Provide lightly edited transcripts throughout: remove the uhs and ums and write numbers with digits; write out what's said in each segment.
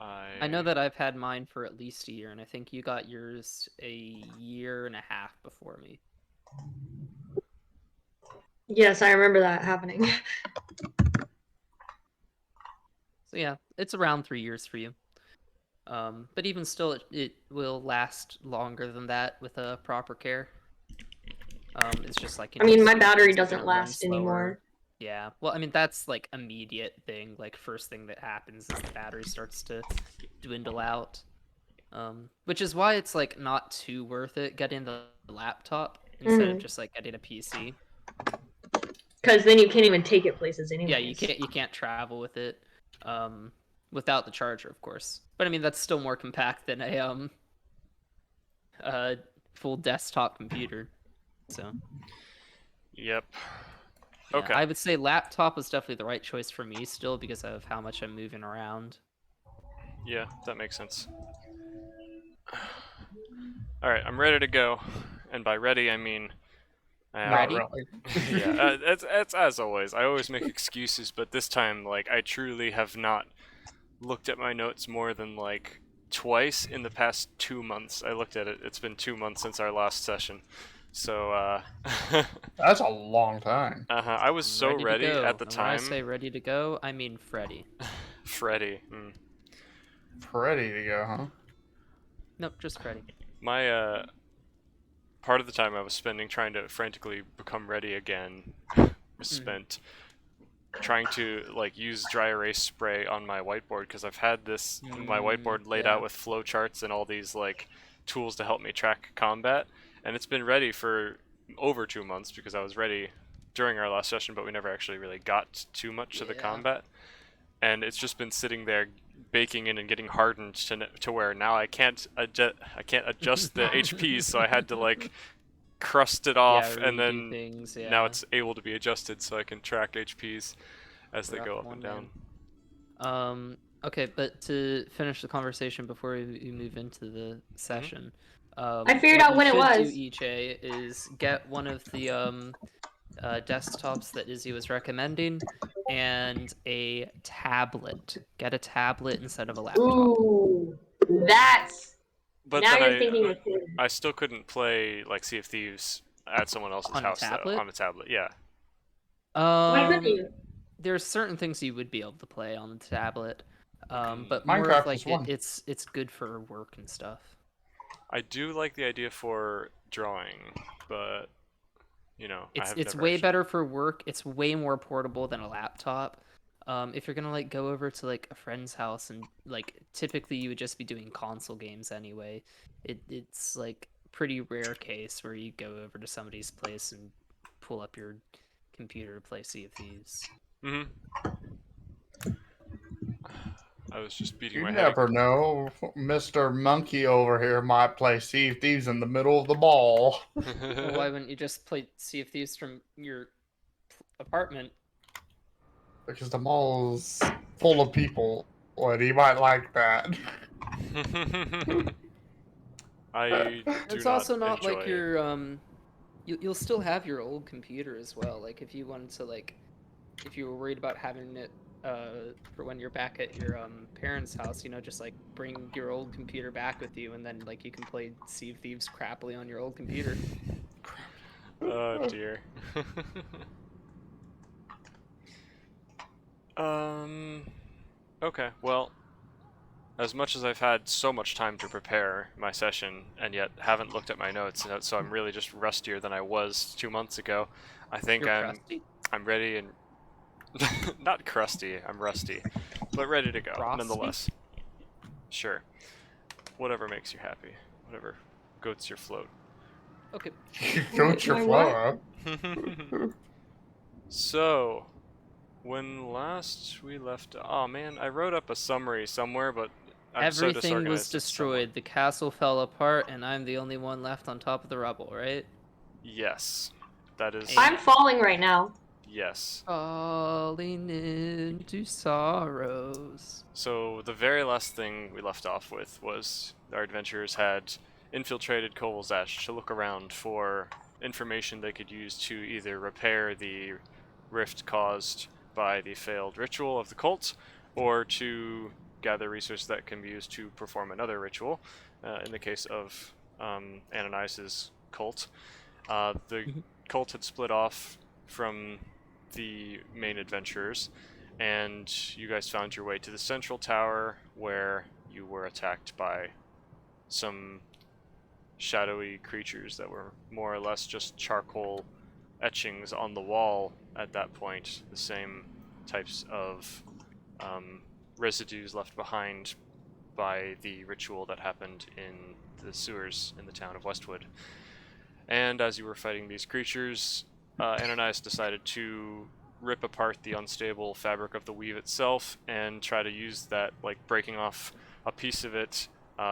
I know I that I've had mine for at least a year, and I think you got yours a year and a half before me. Yes, I remember that happening. So yeah, it's around 3 years for you. But even still, it will last longer than that with a proper care. It's just like, I mean, my some battery things are doesn't gonna run last slower. anymore. Yeah, well, I mean, that's like immediate thing. Like, first thing that happens is the battery starts to dwindle out. Which is why it's like not too worth it getting the laptop instead of just like getting a PC. Because then you can't even take it places Yeah, anyways. you can't travel with it, um, without the charger, of course. But I mean, that's still more compact than a full desktop computer. So Yep. yeah, Okay. I would say laptop was definitely the right choice for me still because of how much I'm moving around. Yeah, that makes sense. All right, I'm ready to go, and by ready I mean I have. Not Ready? really. Yeah, it's as always. I always make excuses, but this time, like, I truly have not looked at my notes more than like twice in the past 2 months. I looked at it. It's been 2 months since our last session, so That's a long time. I was so Ready to ready at go. the And when I time. say ready to go, I mean Freddy. Freddy. Ready to go, huh? Nope, just Freddy. My part of the time I was spending trying to frantically become ready again was spent trying to like use dry erase spray on my whiteboard because I've had this my whiteboard laid out with flowcharts and all these like tools to help me track combat, and it's been ready for over 2 months because I was ready during our last session, but we never actually really got too much to the combat, and it's just been sitting there baking in and getting hardened to where now I can't adjust the HPs, so I had to like crust it off, and redo then things, now it's able to be adjusted so I can track HPs as they go up and down. Okay, but to finish the conversation before we move into the session, I figured what out you when it should do, was. EJ, is get one of the desktops that Izzy was recommending and a tablet. Get a tablet instead of a laptop. Ooh, that's But now then you're thinking of things. I still couldn't play like Sea of Thieves at someone else's On a house though tablet? on a tablet. Yeah. Why couldn't you? There's certain things you would be able to play on the tablet, but more of Minecraft like was one. it's good for work and stuff. I do like the idea for drawing, but you know, It's way better for work. It's way more portable than a laptop. If you're gonna like go over to like a friend's house and like typically you would just be doing console games anyway. It's like pretty rare case where you go over to somebody's place and pull up your computer to play Sea of Thieves. I was just beating You my head. never know. Mr. Monkey over here might play Sea of Thieves in the middle of the ball. Well, why wouldn't you just play Sea of Thieves from your apartment? Because the mall's full of people, and he might like that. I do It's not also not like enjoy. your you'll still have your old computer as well. Like if you wanted to like if you were worried about having it for when you're back at your parents' house, just like bring your old computer back with you and then like you can play Sea of Thieves crappily on your old computer. Oh dear. Okay, well, as much as I've had so much time to prepare my session and yet haven't looked at my notes, so I'm really just rustier than I was 2 months ago. I think You're crusty? I'm ready and not crusty, I'm rusty, but ready to go Frosty? nonetheless. Sure. Whatever makes you happy. Whatever goats your float. Okay. Goat your flow. So, when last we left, oh man, I wrote up a summary somewhere, but I'm so Everything was disorganized. destroyed. The castle fell apart, and I'm the only one left on top of the rubble, right? Yes, that is. I'm falling right now. Yes. Falling into sorrows. So the very last thing we left off with was our adventurers had infiltrated Koval's Ash to look around for information they could use to either repair the rift caused by the failed ritual of the cult, or to gather resources that can be used to perform another ritual. In the case of Ananias' cult, the cult had split off from the main adventurers, and you guys found your way to the central tower where you were attacked by some shadowy creatures that were more or less just charcoal etchings on the wall at that point, the same types of residues left behind by the ritual that happened in the sewers in the town of Westwood. And as you were fighting these creatures, Ananias decided to rip apart the unstable fabric of the weave itself and try to use that, like breaking off a piece of it,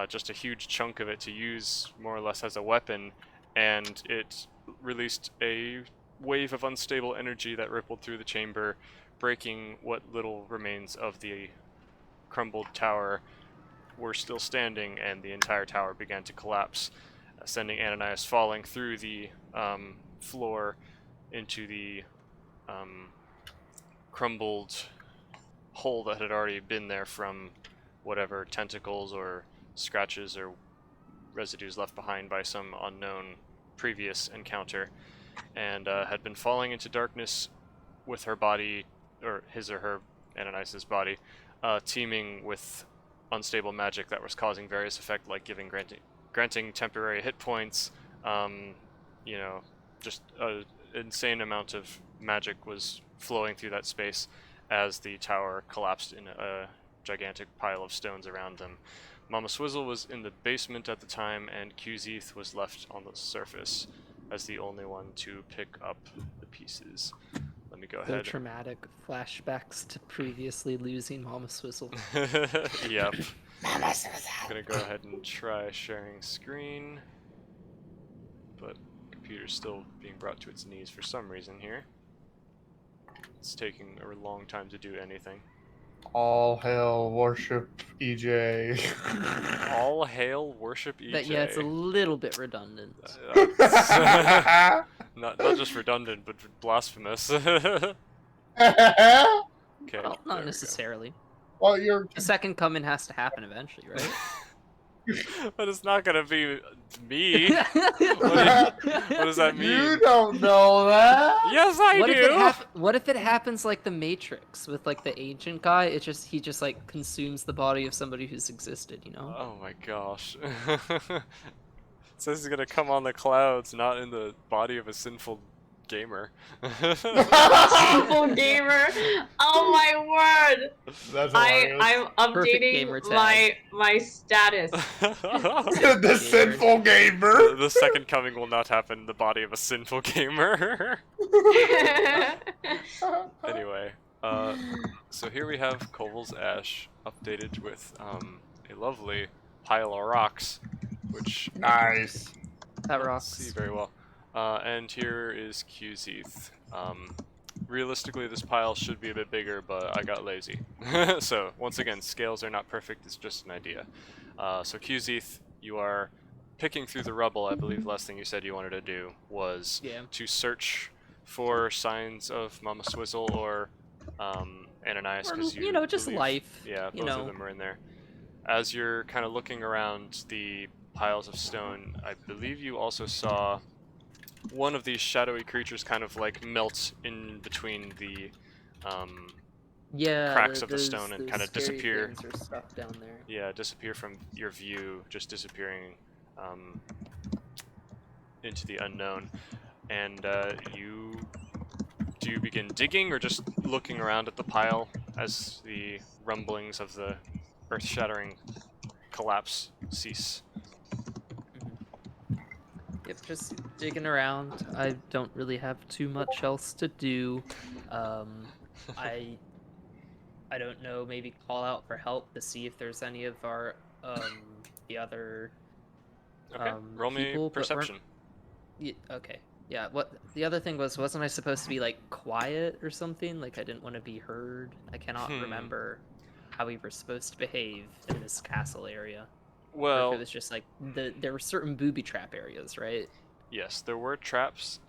just a huge chunk of it, to use more or less as a weapon, and it released a wave of unstable energy that rippled through the chamber, breaking what little remains of the crumbled tower were still standing, and the entire tower began to collapse, sending Ananias falling through the floor into the crumbled hole that had already been there from whatever tentacles or scratches or residues left behind by some unknown previous encounter, and had been falling into darkness with her body, or his or her, Ananias' body, teeming with unstable magic that was causing various effects, like granting temporary hit points. You know, just an insane amount of magic was flowing through that space as the tower collapsed in a gigantic pile of stones around them. Mama Swizzle was in the basement at the time, and Qzeth was left on the surface as the only one to pick up the pieces. Let me go So ahead. traumatic flashbacks to previously losing Mama Swizzle. Yep. I'm gonna go ahead and try sharing screen, but computer's still being brought to its knees for some reason here. It's taking a long time to do anything. All hail worship EJ. All hail worship EJ. Yeah, it's a little bit redundant. Not just redundant, but blasphemous. Okay. Well, not necessarily. Well, you're The second coming has to happen eventually, right? But it's not gonna be me. What does that mean? You don't know that. Yes, I do. What if it happens like the Matrix with like the ancient guy? He just like consumes the body of somebody who's existed, you know? Oh my gosh. It says he's gonna come on the clouds, not in the body of a sinful gamer. Sinful gamer. Oh my word! That's hilarious. I'm Perfect gamer updating tag. my status. The sinful gamer. The second coming will not happen in the body of a sinful gamer. Anyway, so here we have Koval's Ash updated with a lovely pile of rocks, which Nice. That see rocks. very well. And here is Qzeth. Realistically, this pile should be a bit bigger, but I got lazy. So, once again, scales are not perfect, it's just an idea. So Qzeth, you are picking through the rubble. I believe the last thing you said you wanted to do was Yeah. to search for signs of Mama Swizzle or Ananias, Or, because you know, just believe- life. Yeah, you both know. of them are in there. As you're kind of looking around the piles of stone, I believe you also saw one of these shadowy creatures kind of like melt in between the Yeah, cracks of the those- stone and those kind of scary disappear. things are stuck down there. Yeah, disappear from your view, just disappearing into the unknown. And do you begin digging or just looking around at the pile as the rumblings of the earth-shattering collapse cease? Yep, just digging around. I don't really have too much else to do. I don't know, maybe call out for help to see if there's any of our the other Okay, roll me people, but we're- perception. okay. Yeah, what the other thing wasn't I supposed to be like quiet or something? Like I didn't want to be heard. I cannot remember how we were supposed to behave in this castle area. Or if Well, it was just like there were certain booby trap areas, right? yes, there were traps,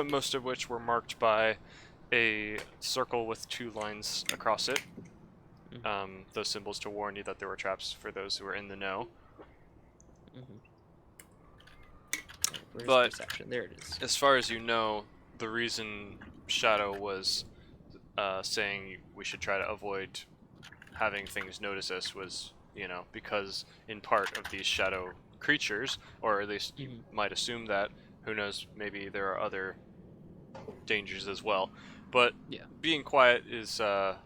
most of which were marked by a circle with 2 lines across it, those symbols to warn you that there were traps for those who were in the know. Where's But- perception? There it is. As far as you know, the reason Shadow was saying we should try to avoid having things notice us was, because in part of these shadow creatures, or at least you might assume that. Who knows? Maybe there are other dangers as well. But Yeah. being quiet is, Not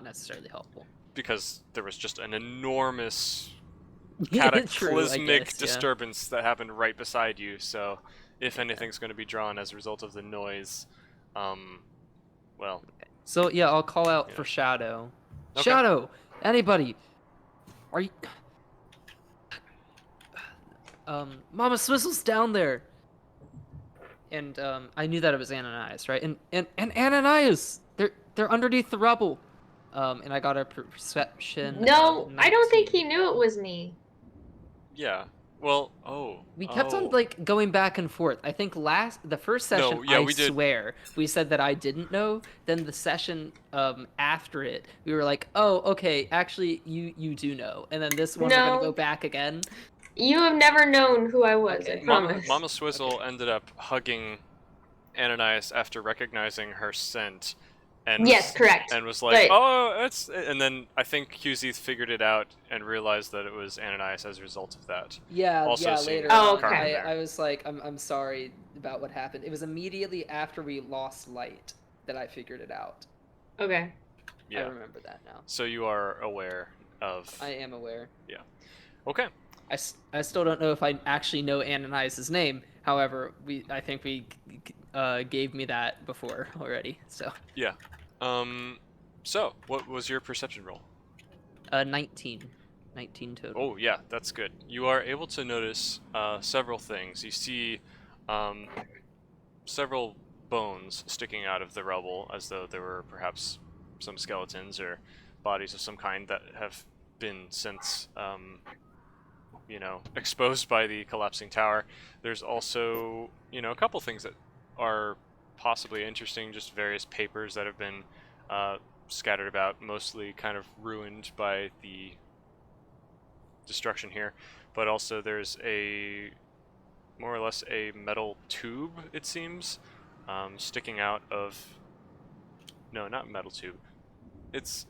necessarily helpful. because there was just an enormous True, I cataclysmic guess, yeah. disturbance that happened right beside you. So, if anything's going to be drawn as a result of the noise, well, So yeah, I'll call out Yeah. for Shadow. Okay. Shadow, anybody? Are you? Mama Swizzle's down there. And I knew that it was Ananias, right? And Ananias, they're underneath the rubble. And I got a perception. No, I don't think 19. he knew it was me. yeah. Well, We kept on like going back and forth. I think the first session, yeah, I we did. swear, we said that I didn't know. Then the session after it, we were like, oh, okay, actually, you do know. And then this one, we're No. gonna go back again. You have never known who I was, Okay. I promise. Mama Swizzle ended up hugging Ananias after recognizing her scent, and Yes, correct. and was like, Right. "Oh, it's." And then I think QZ figured it out and realized that it was Ananias as a result of that. Yeah, Also yeah. seeing Later, Oh, on, okay. there. I was like, I'm sorry about what happened. It was immediately after we lost light that I figured it out. Okay. I Yeah. remember that now. So you are aware of. I am aware. Okay. I still don't know if I actually know Ananias' name. However, I think we gave me that before already. So So what was your perception roll? 19 total. Oh yeah, that's good. You are able to notice several things. You see several bones sticking out of the rubble, as though there were perhaps some skeletons or bodies of some kind that have been since, exposed by the collapsing tower. There's also, a couple things that are possibly interesting, just various papers that have been scattered about, mostly kind of ruined by the destruction here. But also there's more or less a metal tube, it seems, sticking out of... No, not metal tube. It's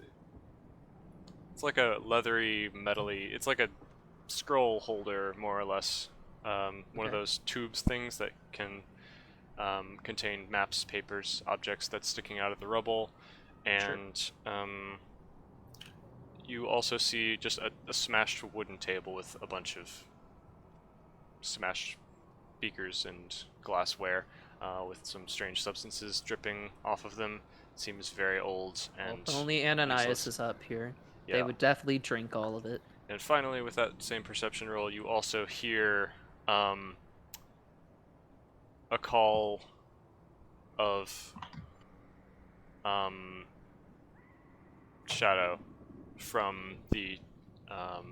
like a leathery, metally... It's like a scroll holder, more or less. One of Okay. those tubes things that can contain maps, papers, objects that's sticking out of the rubble. And you also see just a smashed wooden table with a bunch of smashed beakers and glassware with some strange substances dripping off of them. It seems very old Well, and if only Ananias useless. is up here. Yeah. They would definitely drink all of it. And finally, with that same perception roll, you also hear a call of Shadow from the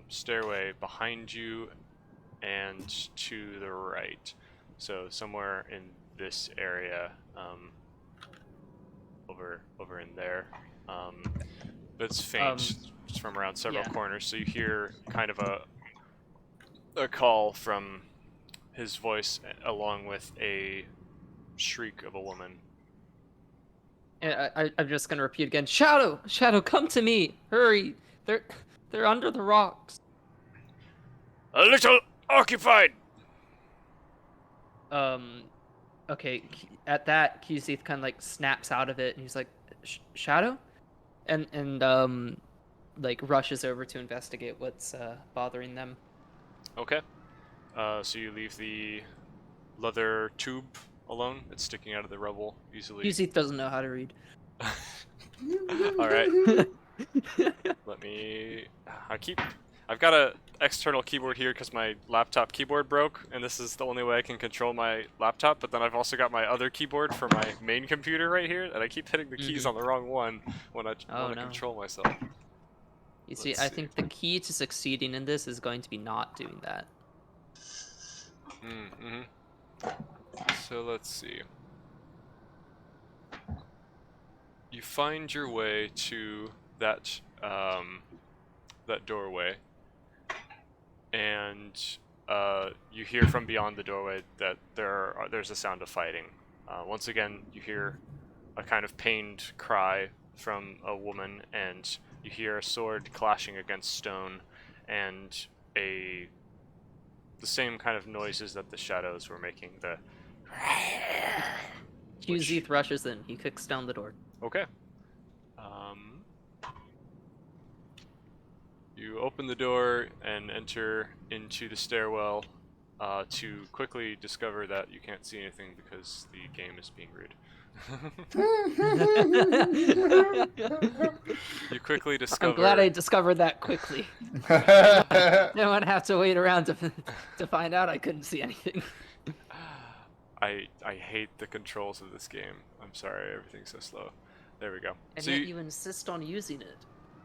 stairway behind you and to the right. So somewhere in this area, over in there. But it's faint. It's from around several yeah. corners, so you hear kind of a call from his voice, along with a shriek of a woman. And I'm just gonna repeat again. Shadow, come to me! Hurry! They're under the rocks. A little occupied. Okay. At that, QZ kind of like snaps out of it, and he's like, "Shadow," and like rushes over to investigate what's bothering them. Okay. So you leave the leather tube alone. It's sticking out of the rubble easily. QZ doesn't know how to read. All right. Let me. I've got a external keyboard here because my laptop keyboard broke, and this is the only way I can control my laptop. But then I've also got my other keyboard for my main computer right here, and I keep hitting the keys on the wrong one when I Oh, want to no. control myself. You see, Let's I see. think the key to succeeding in this is going to be not doing that. Mm-hmm. So let's see. You find your way to that that doorway, and you hear from beyond the doorway that there's a sound of fighting. Once again, you hear a kind of pained cry from a woman, and you hear a sword clashing against stone, and the same kind of noises that the shadows were making. The QZ rushes in. He kicks down the door. Okay. You open the door and enter into the stairwell to quickly discover that you can't see anything because the game is being rude. You quickly discover... I'm glad I discovered that quickly. No one have to wait around to find out I couldn't see anything. I hate the controls of this game. I'm sorry, everything's so slow. There we go. And So yet you insist on using it.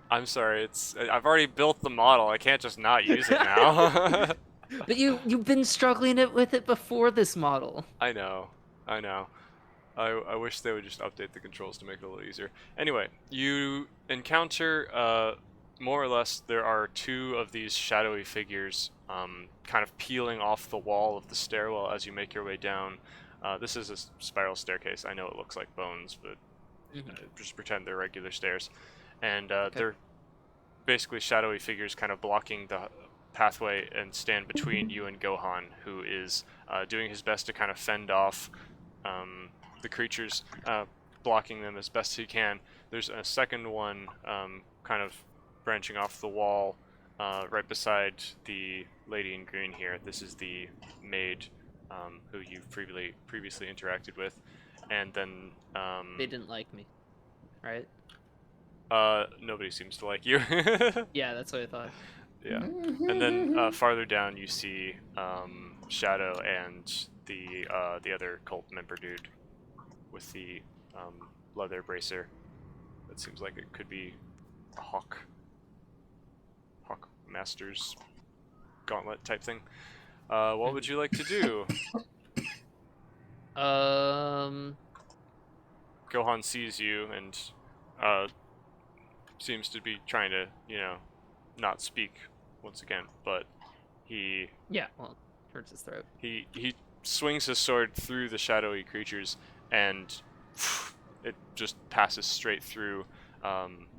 I'm sorry, I've already built the model. I can't just not use it now. But you've been struggling with it before this model. I know. I wish they would just update the controls to make it a little easier. Anyway, you encounter, more or less, there are two of these shadowy figures kind of peeling off the wall of the stairwell as you make your way down. This is a spiral staircase. I know it looks like bones, but just pretend they're regular stairs. And they're basically shadowy figures kind of blocking the pathway and stand between you and Gohan, who is doing his best to kind of fend off the creatures, blocking them as best he can. There's a second one kind of branching off the wall right beside the lady in green here. This is the maid who you've previously interacted with. And then... They didn't like me, right? Nobody seems to like you. Yeah, that's what I thought. Yeah. And then farther down you see Shadow and the other cult member dude with the leather bracer. That seems like it could be a Hawk Master's gauntlet type thing. What would you like to do? Gohan sees you and seems to be trying to, not speak once again, but he turns his throat. He swings his sword through the shadowy creatures, and it just passes straight through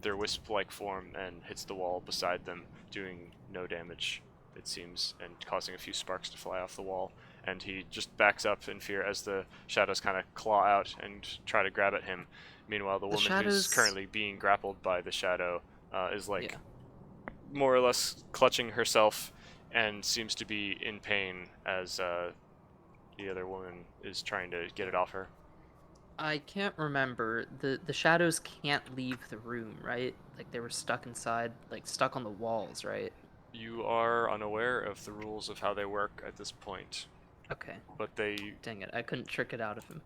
their wisp-like form and hits the wall beside them, doing no damage, it seems, and causing a few sparks to fly off the wall. And he just backs up in fear as the shadows kind of claw out and try to grab at him. Meanwhile, the woman who's currently being grappled by the shadow is more or less clutching herself and seems to be in pain as the other woman is trying to get it off her. I can't remember. The shadows can't leave the room, right? Like they were stuck inside, like stuck on the walls, right? You are unaware of the rules of how they work at this point. Okay. But they... Dang it, I couldn't trick it out of him.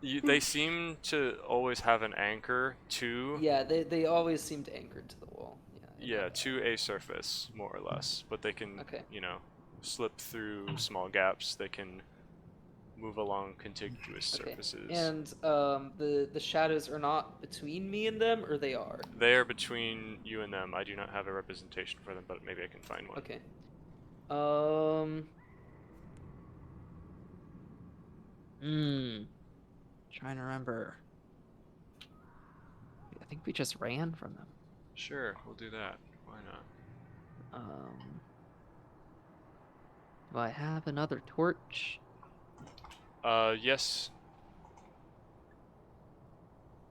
They seem to always have an anchor to... Yeah, they always seemed anchored to the wall. Yeah, to a surface, more or less. But they can, slip through small gaps. They can move along contiguous surfaces. And the shadows are not between me and them, or they are? They are between you and them. I do not have a representation for them, but maybe I can find one. Okay. Trying to remember. I think we just ran from them. Sure, we'll do that. Why not? Do I have another torch? Yes.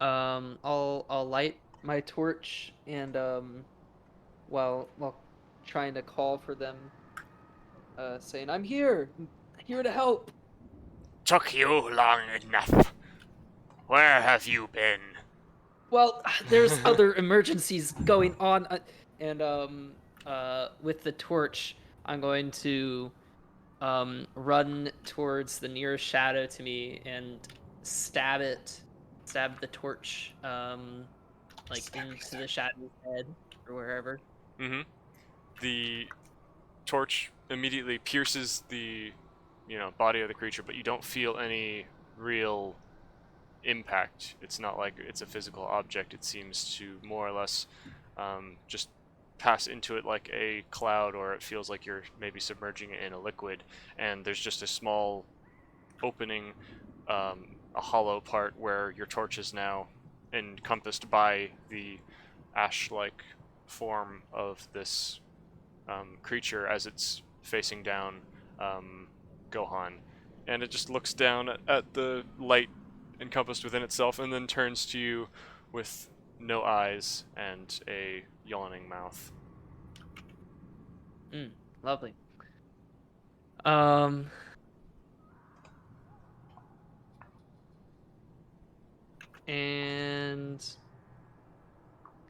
I'll light my torch and while trying to call for them, saying, "I'm here to help." Took you long enough. Where have you been? Well, there's other emergencies going on, and with the torch, I'm going to run towards the nearest shadow to me and stab the torch, into the shadow's head or wherever. Mm-hmm. The torch immediately pierces the, body of the creature, but you don't feel any real impact. It's not like it's a physical object. It seems to more or less just pass into it like a cloud, or it feels like you're maybe submerging it in a liquid, and there's just a small opening, a hollow part where your torch is now encompassed by the ash-like form of this creature as it's facing down Gohan, and it just looks down at the light encompassed within itself, and then turns to you with no eyes and a yawning mouth. Lovely. And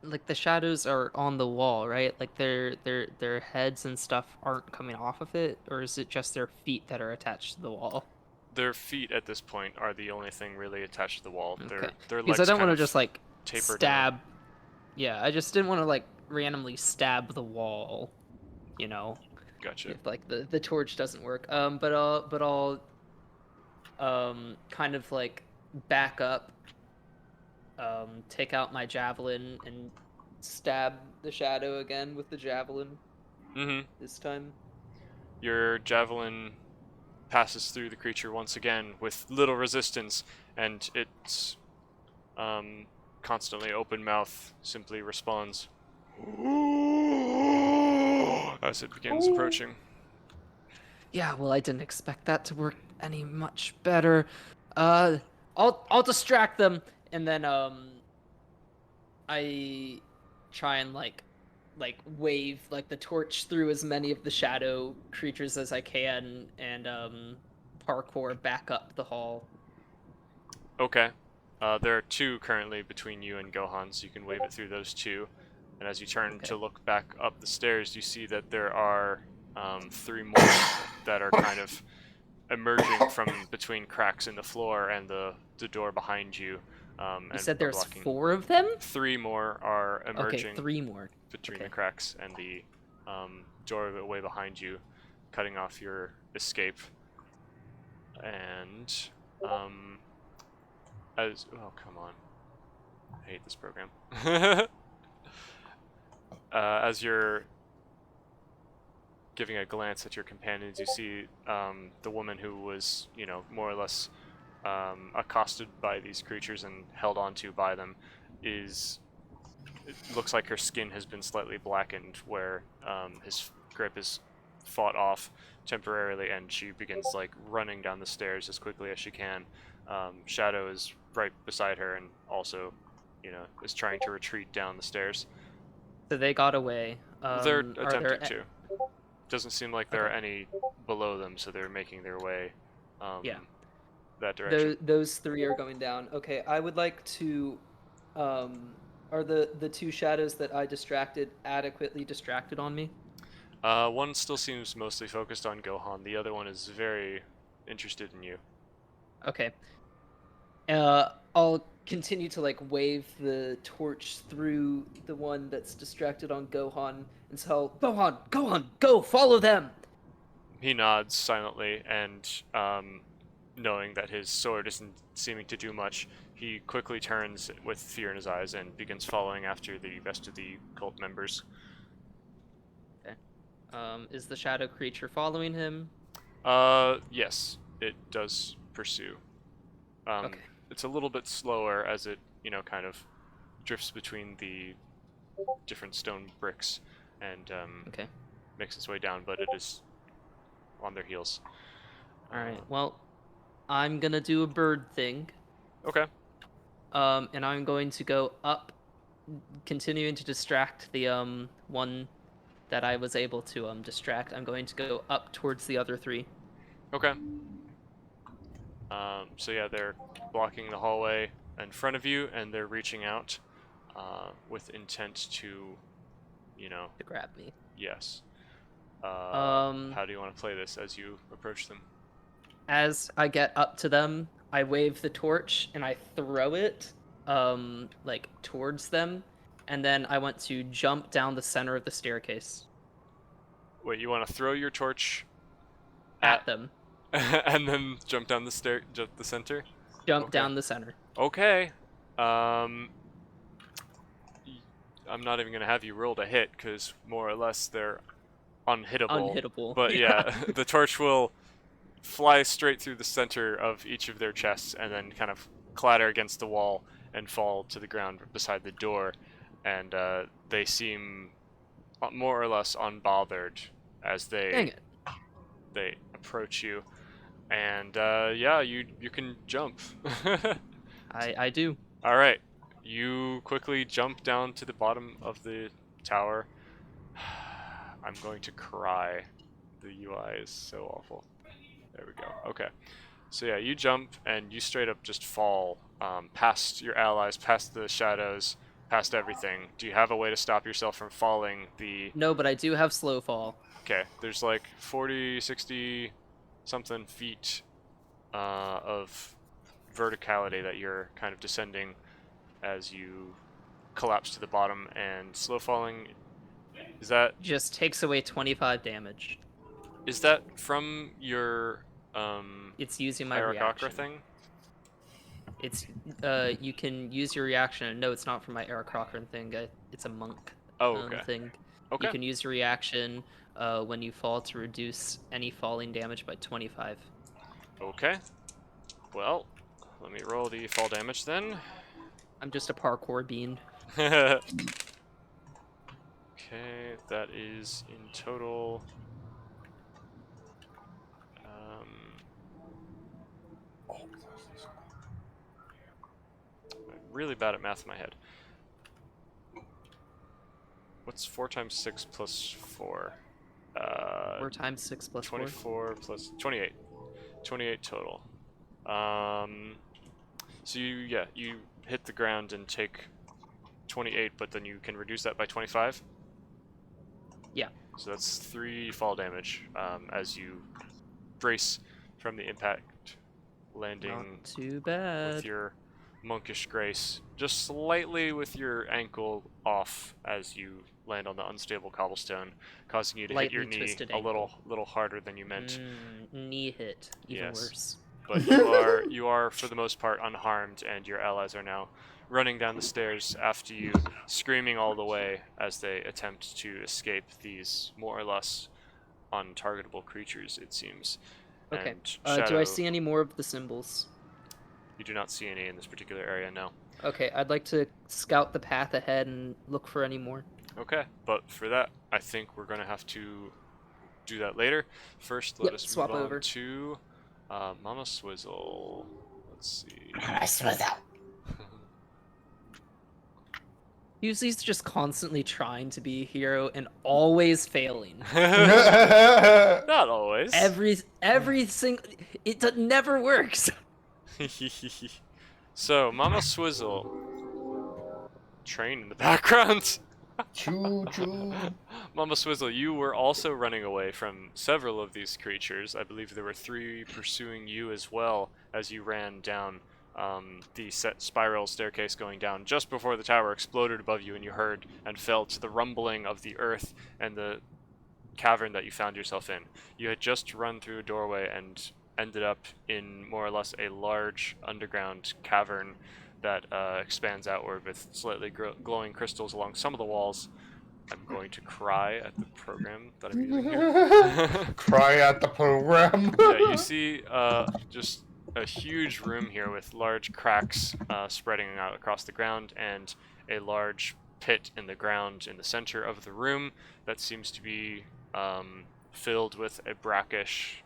like the shadows are on the wall, right? Like their heads and stuff aren't coming off of it, or is it just their feet that are attached to the wall? Their feet at this point are the only thing really attached to the wall. Okay. Their Because legs I don't kind want to of just like taper stab. down. Yeah, I just didn't want to like randomly stab the wall, you know, Gotcha. if like the torch doesn't work. But I'll kind of like back up, take out my javelin and stab the shadow again with the javelin this time. Your javelin passes through the creature once again with little resistance, and its constantly open mouth simply responds as it begins approaching. Yeah, well, I didn't expect that to work any much better. I'll distract them, and then I try and like wave like the torch through as many of the shadow creatures as I can, and parkour back up the hall. Okay. There are two currently between you and Gohan, so you can wave it through those two. And as you turn to look back up the stairs, you see that there are 3 more that are kind of emerging from between cracks in the floor and the door behind you. You said there's blocking. 4 of them? 3 more are emerging. Okay, 3 more. Between Okay. the cracks and the doorway behind you, cutting off your escape. And oh, come on, I hate this program. As you're giving a glance at your companions, you see the woman who was, more or less accosted by these creatures and held onto by them it looks like her skin has been slightly blackened, where his grip is fought off temporarily, and she begins like running down the stairs as quickly as she can. Shadow is right beside her, and also, is trying to retreat down the stairs. So they got away. They're are attempting there to. Doesn't seem like there are any below them, so they're making their way. Yeah. That direction. Those 3 are going down. Okay, I would like to. Are the 2 shadows that I distracted adequately distracted on me? One still seems mostly focused on Gohan. The other one is very interested in you. Okay. I'll continue to like wave the torch through the one that's distracted on Gohan and tell Gohan, go, follow them. He nods silently, and knowing that his sword isn't seeming to do much, he quickly turns with fear in his eyes and begins following after the rest of the cult members. Okay. Is the shadow creature following him? Yes, it does pursue. Okay. It's a little bit slower as it, kind of drifts between the different stone bricks and Okay. makes its way down, but it is on their heels. All right. Well, I'm gonna do a bird thing. Okay. And I'm going to go up, continuing to distract the one that I was able to distract. I'm going to go up towards the other 3. Okay. So yeah, they're blocking the hallway in front of you, and they're reaching out with intent to, To grab me. yes. Um, How do you want to play this as you approach them? As I get up to them, I wave the torch and I throw it like towards them, and then I want to jump down the center of the staircase Wait, you want to throw your torch at them. and then jump down the center? Jump Okay. down the center. Okay. I'm not even gonna have you roll to hit because more or less they're unhittable. Unhittable. But yeah, the torch will fly straight through the center of each of their chests and then kind of clatter against the wall and fall to the ground beside the door. And they seem more or less unbothered as Dang they approach you. And yeah, you can jump. I do. All right, you quickly jump down to the bottom of the tower. I'm going to cry. The UI is so awful. There we go. Okay. So yeah, you jump and you straight up just fall past your allies, past the shadows, past everything. Do you have a way to stop yourself from falling the... No, but I do have slow fall. Okay, there's like 40, 60 something feet of verticality that you're kind of descending as you collapse to the bottom, and slow falling, is that Just takes away 25 damage. from your It's using my Aarakocra reaction. thing? It's you can use your reaction. No, it's not from my Aarakocra thing. It's a monk Oh, okay. thing. Okay. You can use your reaction when you fall to reduce any falling damage by 25. Okay. Well, let me roll the fall damage then. I'm just a parkour bean. Okay, that is in total. I'm really bad at math in my head. What's 4 times 6 plus 4? 4 times 6 plus 4. 24 plus 28. 28 total. So you hit the ground and take 28, but then you can reduce that by 25? Yeah. So that's 3 fall damage as you brace from the impact, landing Not too bad. with your monkish grace, just slightly with your ankle off as you land on the unstable cobblestone, causing you to hit your Lightly knee twisted a little harder than you meant. Knee hit. Even Yes. worse. But you are for the most part unharmed, and your allies are now running down the stairs after you, screaming all the way as they attempt to escape these more or less untargetable creatures, it seems. Okay. And Do I Shadow, see any more of the symbols? you do not see any in this particular area, no. Okay, I'd like to scout the path ahead and look for any more. Okay, but for that, I think we're going to have to do that later. First, let Yep, us swap move on over. to Mama Swizzle. Let's see. Usually just constantly trying to be a hero and always failing. Not always. Every single never works. So, Mama Swizzle. Train in the background. Choo choo. Mama Swizzle, you were also running away from several of these creatures. I believe there were 3 pursuing you as well as you ran down the set spiral staircase going down just before the tower exploded above you, and you heard and felt the rumbling of the earth and the cavern that you found yourself in. You had just run through a doorway and ended up in more or less a large underground cavern that expands outward with slightly glowing crystals along some of the walls. I'm going to cry at the program that I'm using here. Cry at the program. Yeah, you see just a huge room here with large cracks spreading out across the ground, and a large pit in the ground in the center of the room that seems to be filled with a brackish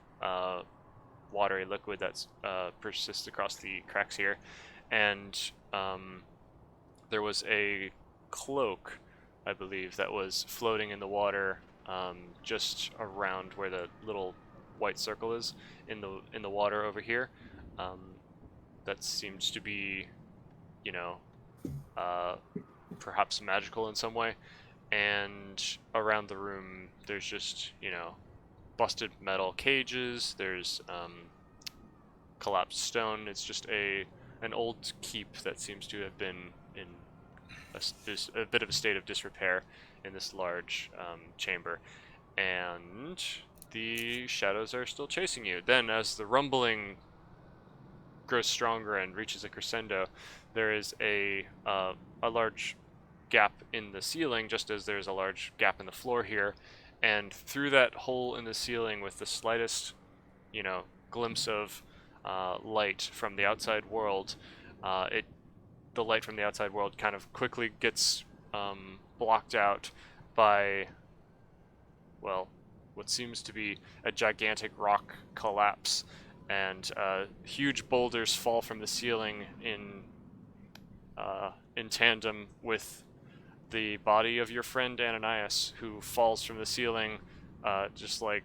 watery liquid that persists across the cracks here. And there was a cloak, I believe, that was floating in the water just around where the little white circle is in the water over here. That seems to be, you know, perhaps magical in some way. And around the room, there's just, you know, busted metal cages. There's collapsed stone. It's just an old keep that seems to have been in a bit of a state of disrepair in this large chamber. And the shadows are still chasing you. Then, as the rumbling grows stronger and reaches a crescendo, there is a large gap in the ceiling, just as there's a large gap in the floor here, and through that hole in the ceiling, with the slightest, glimpse of light from the outside world, the light from the outside world kind of quickly gets blocked out by, well, what seems to be a gigantic rock collapse, and huge boulders fall from the ceiling in tandem with the body of your friend Ananias, who falls from the ceiling, just like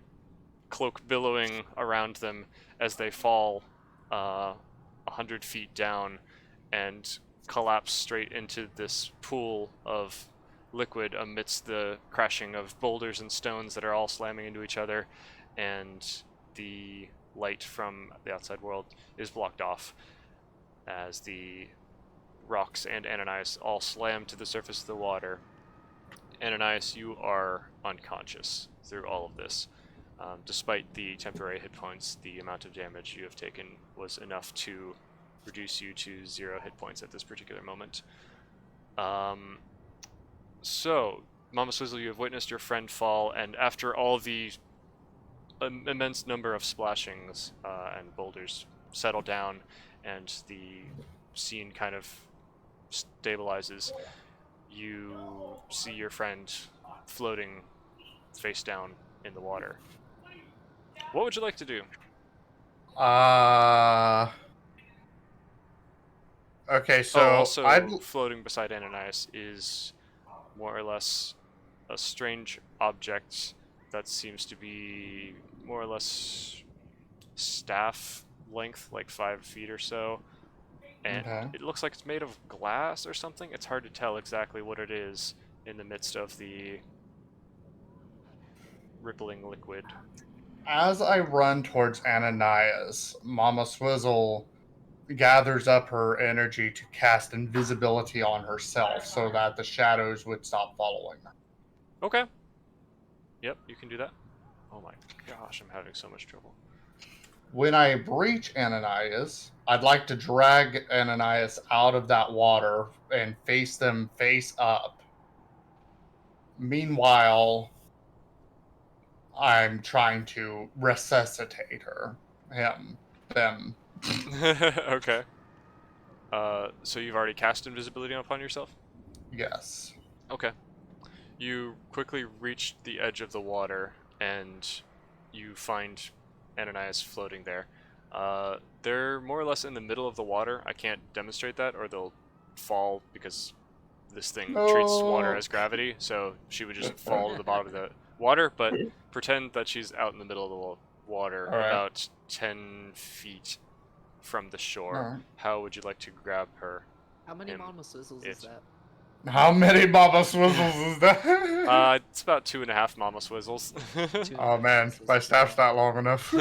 cloak billowing around them as they fall 100 feet down and collapse straight into this pool of liquid amidst the crashing of boulders and stones that are all slamming into each other, and the light from the outside world is blocked off as the rocks and Ananias all slam to the surface of the water. Ananias, you are unconscious through all of this. Despite the temporary hit points, the amount of damage you have taken was enough to reduce you to 0 hit points at this particular moment. So, Mama Swizzle, you have witnessed your friend fall, and after all the immense number of splashings and boulders settle down and the scene kind of stabilizes, you see your friend floating face down in the water. What would you like to do? Okay, so also floating beside Ananias is more or less a strange object that seems to be more or less staff length, like 5 feet or so. And Okay. it looks like it's made of glass or something. It's hard to tell exactly what it is in the midst of the rippling liquid. As I run towards Ananias, Mama Swizzle gathers up her energy to cast invisibility on herself so that the shadows would stop following her. Okay. Yep, you can do that. Oh my gosh, I'm having so much trouble. When I breach Ananias, I'd like to drag Ananias out of that water and face them face up. Meanwhile, I'm trying to resuscitate them. Okay. So you've already cast invisibility upon yourself? Yes. Okay. You quickly reach the edge of the water, and you find Ananias floating there. They're more or less in the middle of the water. I can't demonstrate that, or they'll fall, because this thing treats water No. as gravity, so she would just fall to the bottom of the water, but pretend that she's out in the middle of the water, All right. about 10 feet from the shore. All right. How would you like to grab her? How many Him. Mama Swizzles is It. that? How many Mama Swizzles is that? It's about 2.5 Mama Swizzles. Oh man, my staff's not long enough.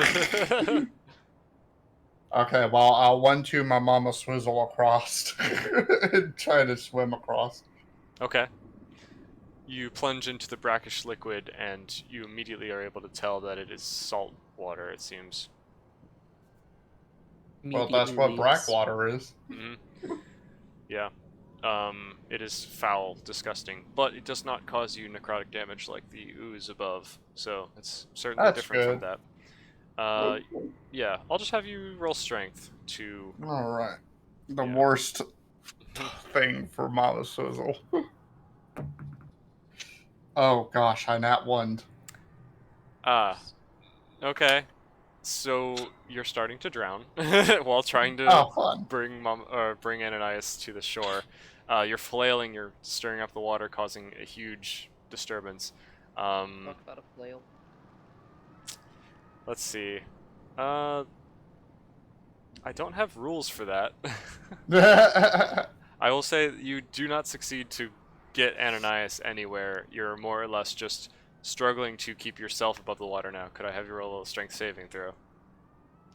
Okay, well, I'll 1-2 my Mama Swizzle across and try to swim across. Okay. You plunge into the brackish liquid, and you immediately are able to tell that it is salt water, it seems. Well, that's what brackwater is. Mm-hmm. Yeah. It is foul, disgusting, but it does not cause you necrotic damage like the ooze above, so it's certainly That's different from good. that. Yeah, I'll just have you roll strength to... Alright. The Yeah. worst thing for Mama Swizzle. Oh gosh, I nat one. Okay. So you're starting to drown while trying to Oh, fun. bring Ananias to the shore. You're flailing, you're stirring up the water, causing a huge disturbance. Talk about a flail. Let's see. I don't have rules for that. I will say that you do not succeed to get Ananias anywhere. You're more or less just struggling to keep yourself above the water now. Could I have you roll a strength saving throw?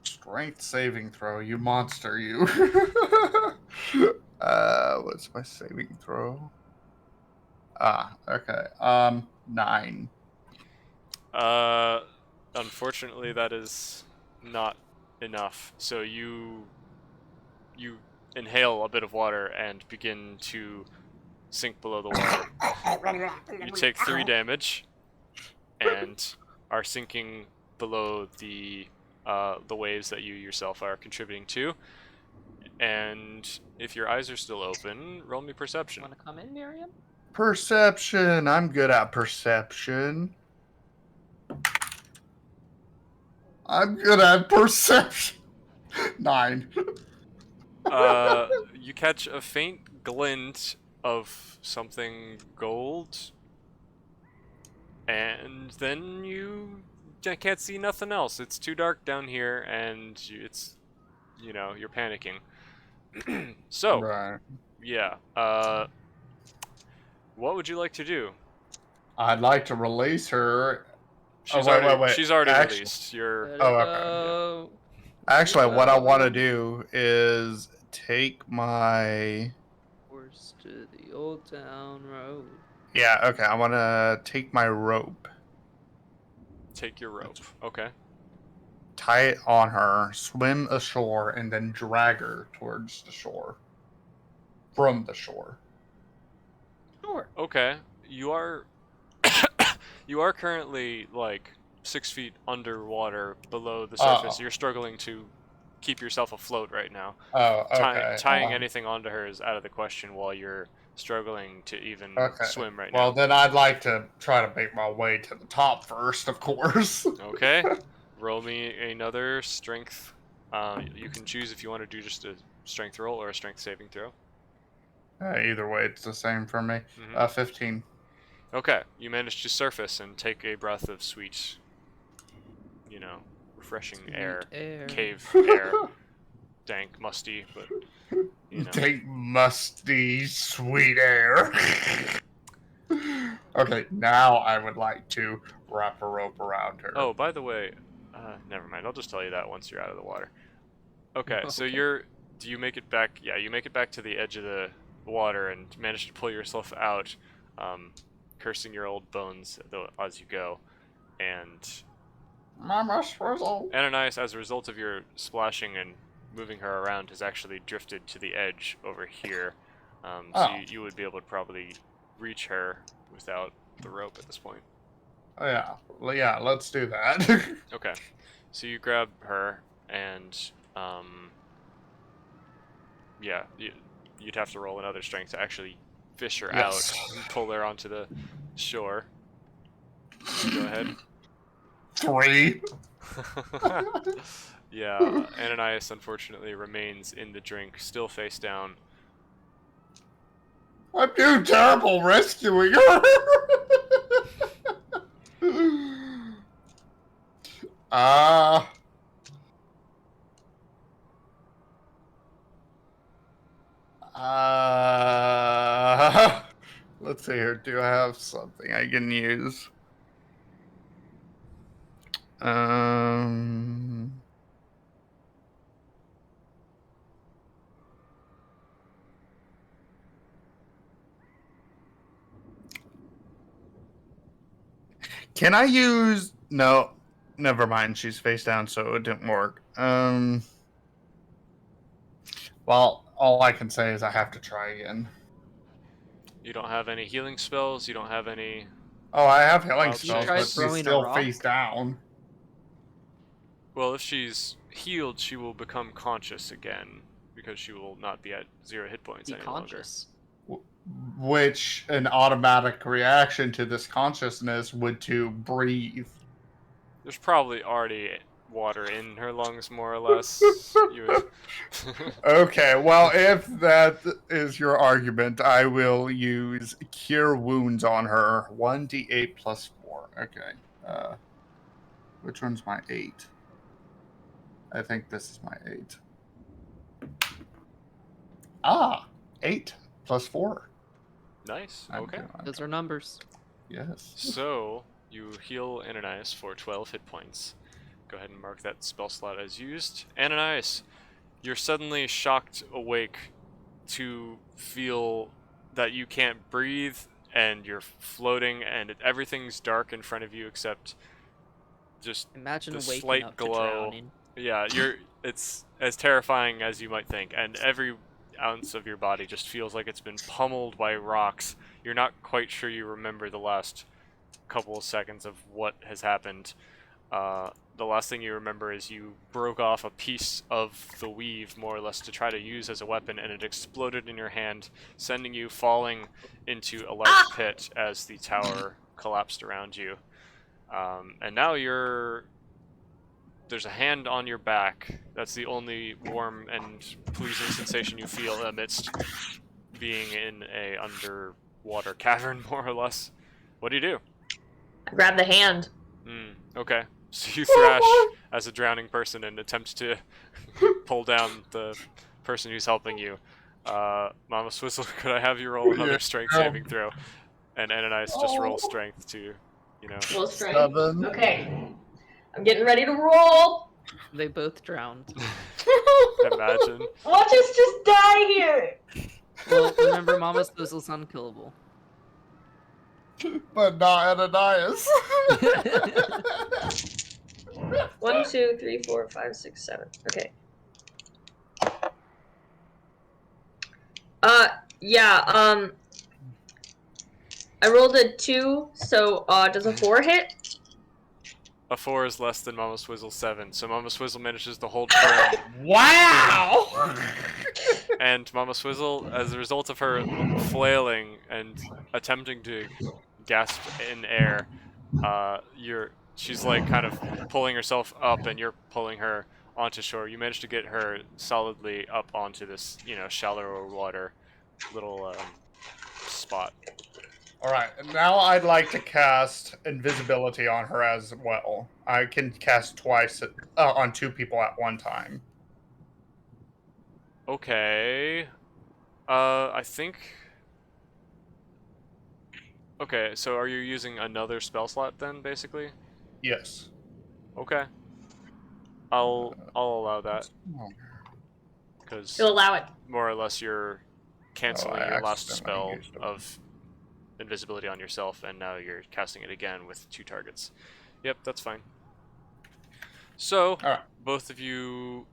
Strength saving throw, you monster, you. What's my saving throw? Okay. 9. Unfortunately, that is not enough. So you you inhale a bit of water and begin to sink below the water. You take 3 damage and are sinking below the waves that you yourself are contributing to. And if your eyes are still open, roll me perception. Want to come in, Miriam? Perception. I'm good at perception. I'm good at perception. 9. You catch a faint glint of something gold, and then you can't see nothing else. It's too dark down here, and you're panicking. So, Right. yeah, what would you like to do? I'd like to release her. She's wait, already, wait. She's already Actually- released. You're Let Oh, it okay, go. Actually, what I want to Go. do is take my. Horse to the old town road. Yeah, okay. I want to take my rope, take your rope. Okay. tie it on her, swim ashore, and then drag her towards the shore. From the shore. Sure. Okay. You are you are currently like 6 feet underwater below the surface. Oh. You're struggling to keep yourself afloat right now. Oh, okay. Tying anything onto her is out of the question while you're struggling to even Okay. swim right Well, now. then I'd like to try to make my way to the top first, of course. Okay. Roll me another strength. You can choose if you want to do just a strength roll or a strength saving throw. Either way, it's the same for me. Mhm. 15. Okay, you managed to surface and take a breath of sweet, refreshing air, cave air, dank, musty, but Take musty, sweet air. Okay, now I would like to wrap a rope around her. Oh, by the way, never mind. I'll just tell you that once you're out of the water. Okay, so Okay. do you make it back? Yeah, you make it back to the edge of the water and manage to pull yourself out, cursing your old bones as you go. And Mama Swizzle. Ananias, as a result of your splashing and moving her around, has actually drifted to the edge over here. So Oh. you would be able to probably reach her without the rope at this point. Oh, yeah. Well, yeah, let's do that. Okay, so you grab her and yeah, you'd have to roll another strength to actually fish her Yes. out and pull her onto the shore. Go ahead. 3. Yeah, Ananias unfortunately remains in the drink, still face down. I'm doing terrible rescuing her. Let's see here. Do I have something I can use? Can I use... No, never mind. She's face down, so it didn't work. Well, all I can say is I have to try again. You don't have any healing spells, you don't have any... Oh, I have healing You spells, tried but she's throwing a still rock? face down. Well, if she's healed, she will become conscious again, because she will not be at 0 hit points Be any longer. conscious. Which an automatic reaction to this consciousness would to breathe. There's probably already water in her lungs, more or less. Okay, well, if that is your argument, I will use Cure Wounds on her. 1d8 plus 4. Okay. Which one's my 8? I think this is my 8. 8 plus 4. Nice, I'm okay. doing- Those are numbers. Yes. So, you heal Ananias for 12 hit points. Go ahead and mark that spell slot as used. Ananias, you're suddenly shocked awake to feel that you can't breathe and you're floating and everything's dark in front of you except just Imagine the waking slight up glow. to drowning. Yeah, it's as terrifying as you might think, and every ounce of your body just feels like it's been pummeled by rocks. You're not quite sure you remember the last couple of seconds of what has happened. The last thing you remember is you broke off a piece of the weave, more or less, to try to use as a weapon, and it exploded in your hand, sending you falling into a large pit as the tower collapsed around you. And now there's a hand on your back. That's the only warm and pleasing sensation you feel amidst being in a underwater cavern, more or less. What do? I grab the hand. Okay. So you thrash as a drowning person and attempt to pull down the person who's helping you. Mama Swizzle, could I have you roll another strength saving throw? And Ananias just roll strength to, Roll strength. 7. Okay. I'm getting ready to roll. They both drowned. imagine. Watch us just die here. Well, remember, Mama Swizzle's unkillable. But not Ananias. 1, 2, 3, 4, 5, 6, 7. Okay. Yeah, I rolled a 2, so, does a 4 hit? A 4 is less than Mama Swizzle's 7, so Mama Swizzle manages to hold firm. Wow! And Mama Swizzle, as a result of her flailing and attempting to gasp in air, she's like kind of pulling herself up, and you're pulling her onto shore. You manage to get her solidly up onto this, shallower water little spot. Alright, now I'd like to cast invisibility on her as well. I can cast twice on 2 people at one time. Okay. I think... Okay, so are you using another spell slot then, basically? Yes. Okay. I'll allow that, because You'll allow it. more or less you're canceling I your last accidentally spell used it. of invisibility on yourself, and now you're casting it again with 2 targets. Yep, that's fine. So, Alright. both of you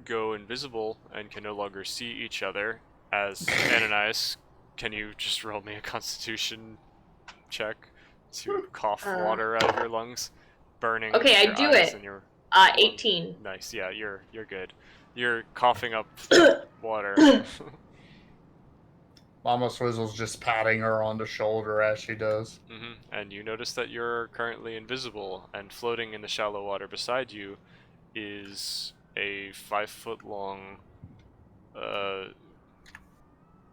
go invisible and can no longer see each other. As Ananias, can you just roll me a Constitution check to cough water out of your lungs, burning Okay, I your do eyes it. and your 18. Nice, yeah, you're good. You're coughing up water. Mama Swizzle's just patting her on the shoulder as she does. And you notice that you're currently invisible, and floating in the shallow water beside you is a 5-foot long,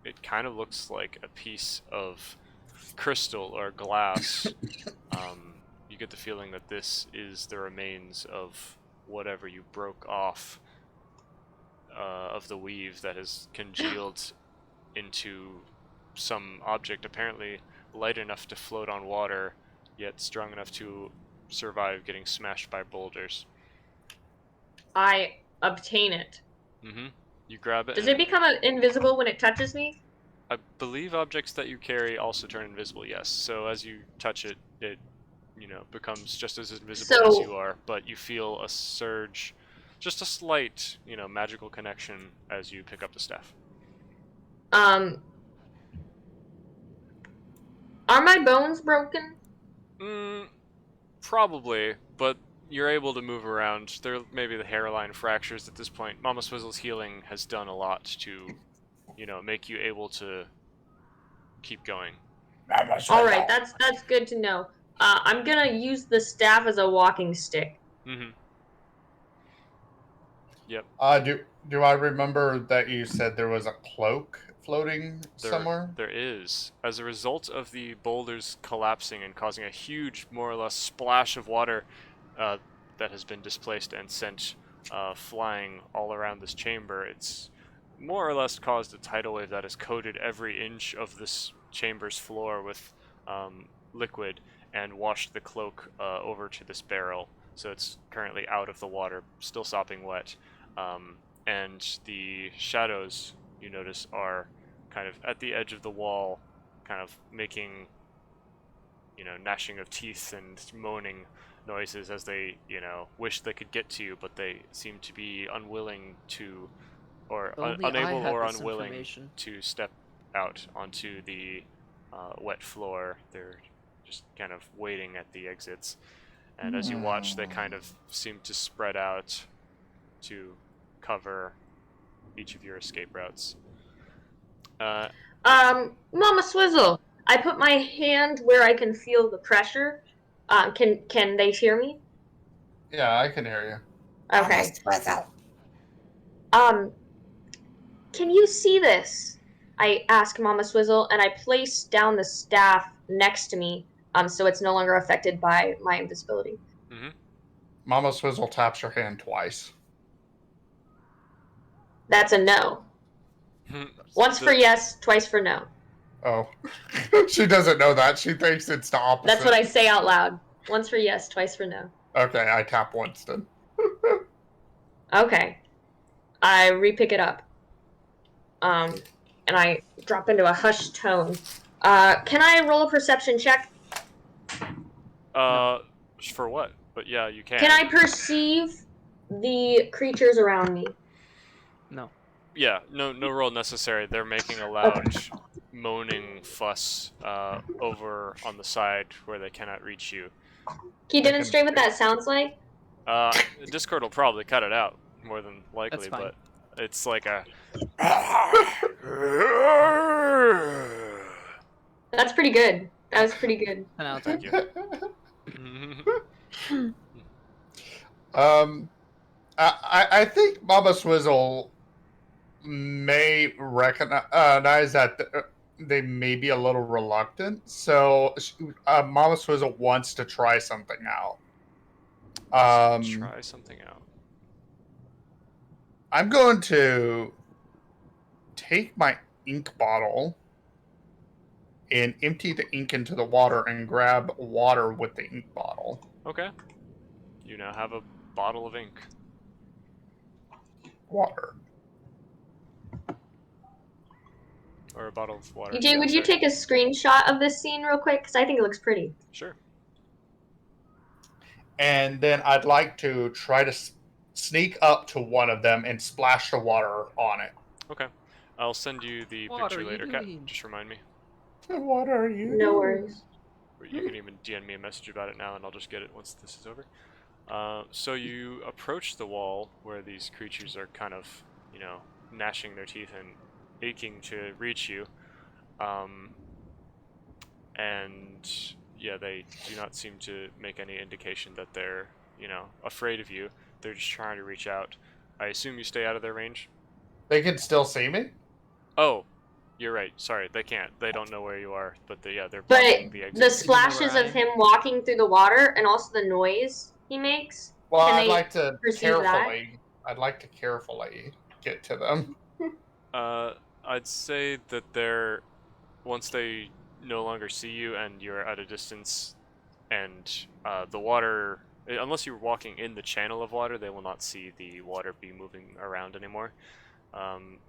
it kind of looks like a piece of crystal or glass. You get the feeling that this is the remains of whatever you broke off of the weave that has congealed into some object apparently light enough to float on water, yet strong enough to survive getting smashed by boulders. I obtain it. You grab it. Does it become invisible when it touches me? I believe objects that you carry also turn invisible, yes. So as you touch it, it becomes just as invisible as you are, but you feel a surge, just a slight, magical connection as you pick up the staff. Are my bones broken? Probably, but you're able to move around. There maybe the hairline fractures at this point. Mama Swizzle's healing has done a lot to, make you able to keep going. All right, that's good to know. I'm gonna use the staff as a walking stick. Yep. Do I remember that you said there was a cloak floating somewhere? There is. As a result of the boulders collapsing and causing a huge, more or less, splash of water that has been displaced and sent flying all around this chamber, it's more or less caused a tidal wave that has coated every inch of this chamber's floor with liquid and washed the cloak over to this barrel. So it's currently out of the water, still sopping wet. And the shadows, you notice, are kind of at the edge of the wall, kind of making, gnashing of teeth and moaning noises as they, wish they could get to you, but they seem to be unwilling to, or Only I unable had or this unwilling information. to step out onto the wet floor. They're just kind of waiting at the exits. And as you watch, they kind of seem to spread out to cover each of your escape routes. Mama Swizzle, I put my hand where I can feel the pressure. Can they hear me? Yeah, I can hear Okay. Can you see this? I ask Mama Swizzle, and I place down the staff next to me, so it's no longer affected by my invisibility. you. Mama Swizzle taps her hand twice. That's a no. Once for yes, twice for no. Oh. She doesn't know that. She thinks it's the opposite. That's what I say out loud. Once for yes, twice for no. Okay, I tap Winston. Okay. I re-pick it up. And I drop into a hushed tone. Can I roll a perception check? For what? But yeah, you can. Can I perceive the creatures around me? No. Yeah, no roll necessary. They're making a loud moaning fuss over on the side where they cannot reach you. Can you demonstrate what that sounds like? Discord will probably cut it out, more than likely, That's fine. but it's like a... That's pretty good. That was pretty good. 10 out of 10. Thank you. I think Mama Swizzle may recognize that they may be a little reluctant, so Mama Swizzle wants to try something out. Try something out. I'm going to take my ink bottle and empty the ink into the water and grab water with the ink bottle. Okay. You now have a bottle of ink. Water. Or a bottle of water. EJ, would you take a screenshot of this scene real quick? Because I think it looks pretty. Sure. And then I'd like to try to sneak up to one of them and splash the water on it. Okay. I'll send you the What picture are you later, Kat. doing? Just remind me. What are you? No worries. Or you can even DM me a message about it now and I'll just get it once this is over. So you approach the wall where these creatures are kind of, gnashing their teeth and aching to reach you. And yeah, they do not seem to make any indication that they're, afraid of you. They're just trying to reach out. I assume you stay out of their range? They can still see me? Oh, you're right. Sorry, they can't. They don't know where you are, but they're But blocking the exit. the splashes of him walking through the water and also the noise he makes. Well, Can I'd they like to perceive that? carefully get to them. I'd say that once they no longer see you and you're at a distance, and the water, unless you're walking in the channel of water, they will not see the water be moving around anymore.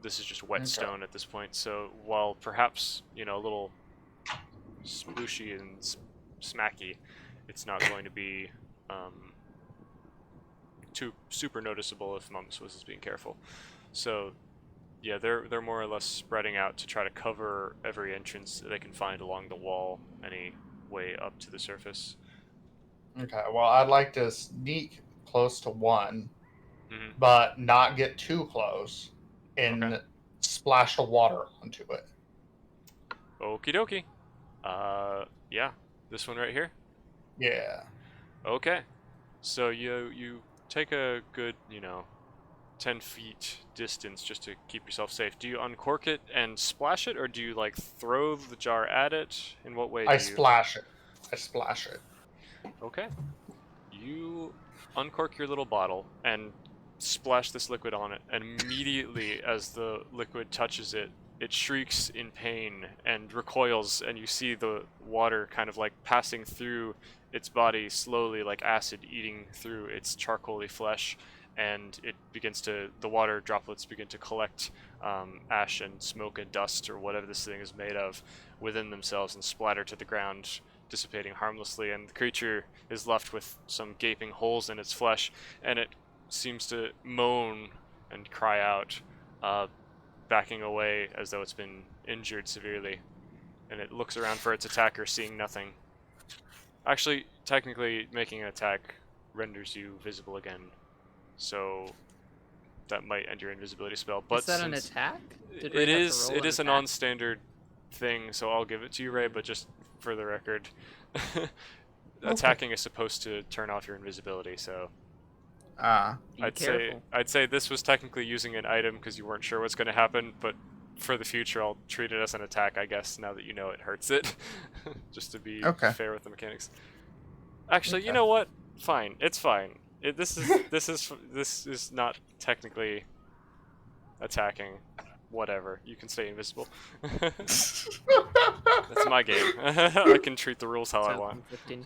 This is just wet stone at this point, so while perhaps, a little splooshy and smacky, it's not going to be too super noticeable if Mama Swizz is being careful. So yeah, they're more or less spreading out to try to cover every entrance that they can find along the wall, any way up to the surface. Okay, well, I'd like to sneak close to one, Mhm. but not get too close and splash the water onto it. Okie dokie. Yeah, this one right here. Yeah. Okay. So you take a good, 10 feet distance just to keep yourself safe. Do you uncork it and splash it, or do you throw the jar at it? In what way? I splash it. Okay. You uncork your little bottle and splash this liquid on it, and immediately as the liquid touches it, it shrieks in pain and recoils, and you see the water kind of passing through its body slowly, like acid eating through its charcoaly flesh, and the water droplets begin to collect ash and smoke and dust or whatever this thing is made of within themselves and splatter to the ground, dissipating harmlessly, and the creature is left with some gaping holes in its flesh, and it seems to moan and cry out, backing away as though it's been injured severely. And it looks around for its attacker, seeing nothing. Actually, technically, making an attack renders you visible again, so that might end your invisibility spell. But Is that an since attack? Did it Ray have to is, roll it an is a attack? non-standard thing, so I'll give it to you, Ray. But just for the record, attacking is supposed to turn off your invisibility. So Be I'd careful. say this was technically using an item because you weren't sure what's going to happen, but for the future, I'll treat it as an attack, I guess, now that you know it hurts it. Just to be fair with the mechanics. Actually, you know what? Fine. It's fine. This is not technically attacking. Whatever. You can stay invisible. That's my game. I can treat the rules how I So want. conflicting.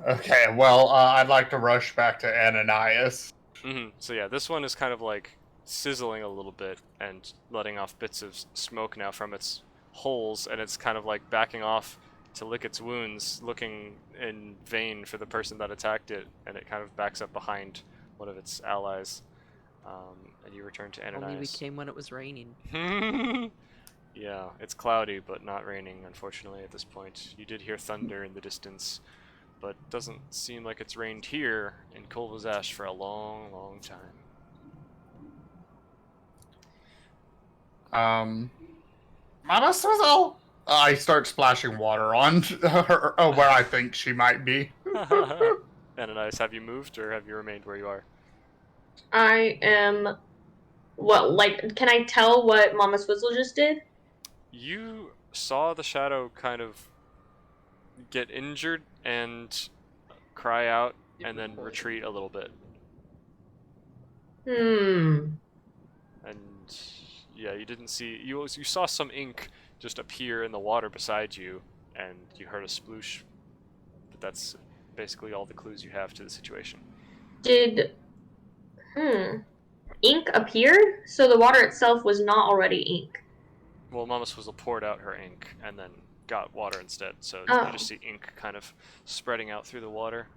Okay, well, I'd like to rush back to Ananias. So yeah, this one is kind of like sizzling a little bit and letting off bits of smoke now from its holes, and it's kind of like backing off to lick its wounds, looking in vain for the person that attacked it, and it kind of backs up behind one of its allies. And you return to Ananias. Only we came when it was raining. Yeah, it's cloudy, but not raining, unfortunately, at this point. You did hear thunder in the distance, but doesn't seem like it's rained here in Kulva's Ash for a long, long time. Mama Swizzle! I start splashing water on her, where I think she might be. Ananias, have you moved, or have you remained where you are? I am. What, like, can I tell what Mama Swizzle just did? You saw the shadow kind of get injured and cry out, and then retreat a little bit. Hmm. And yeah, you didn't see, you saw some ink just appear in the water beside you, and you heard a sploosh. But that's basically all the clues you have to the situation. Did. Ink appeared? So the water itself was not already ink. Well, Mama Swizzle poured out her ink and then got water instead, so Oh. you just see ink kind of spreading out through the water.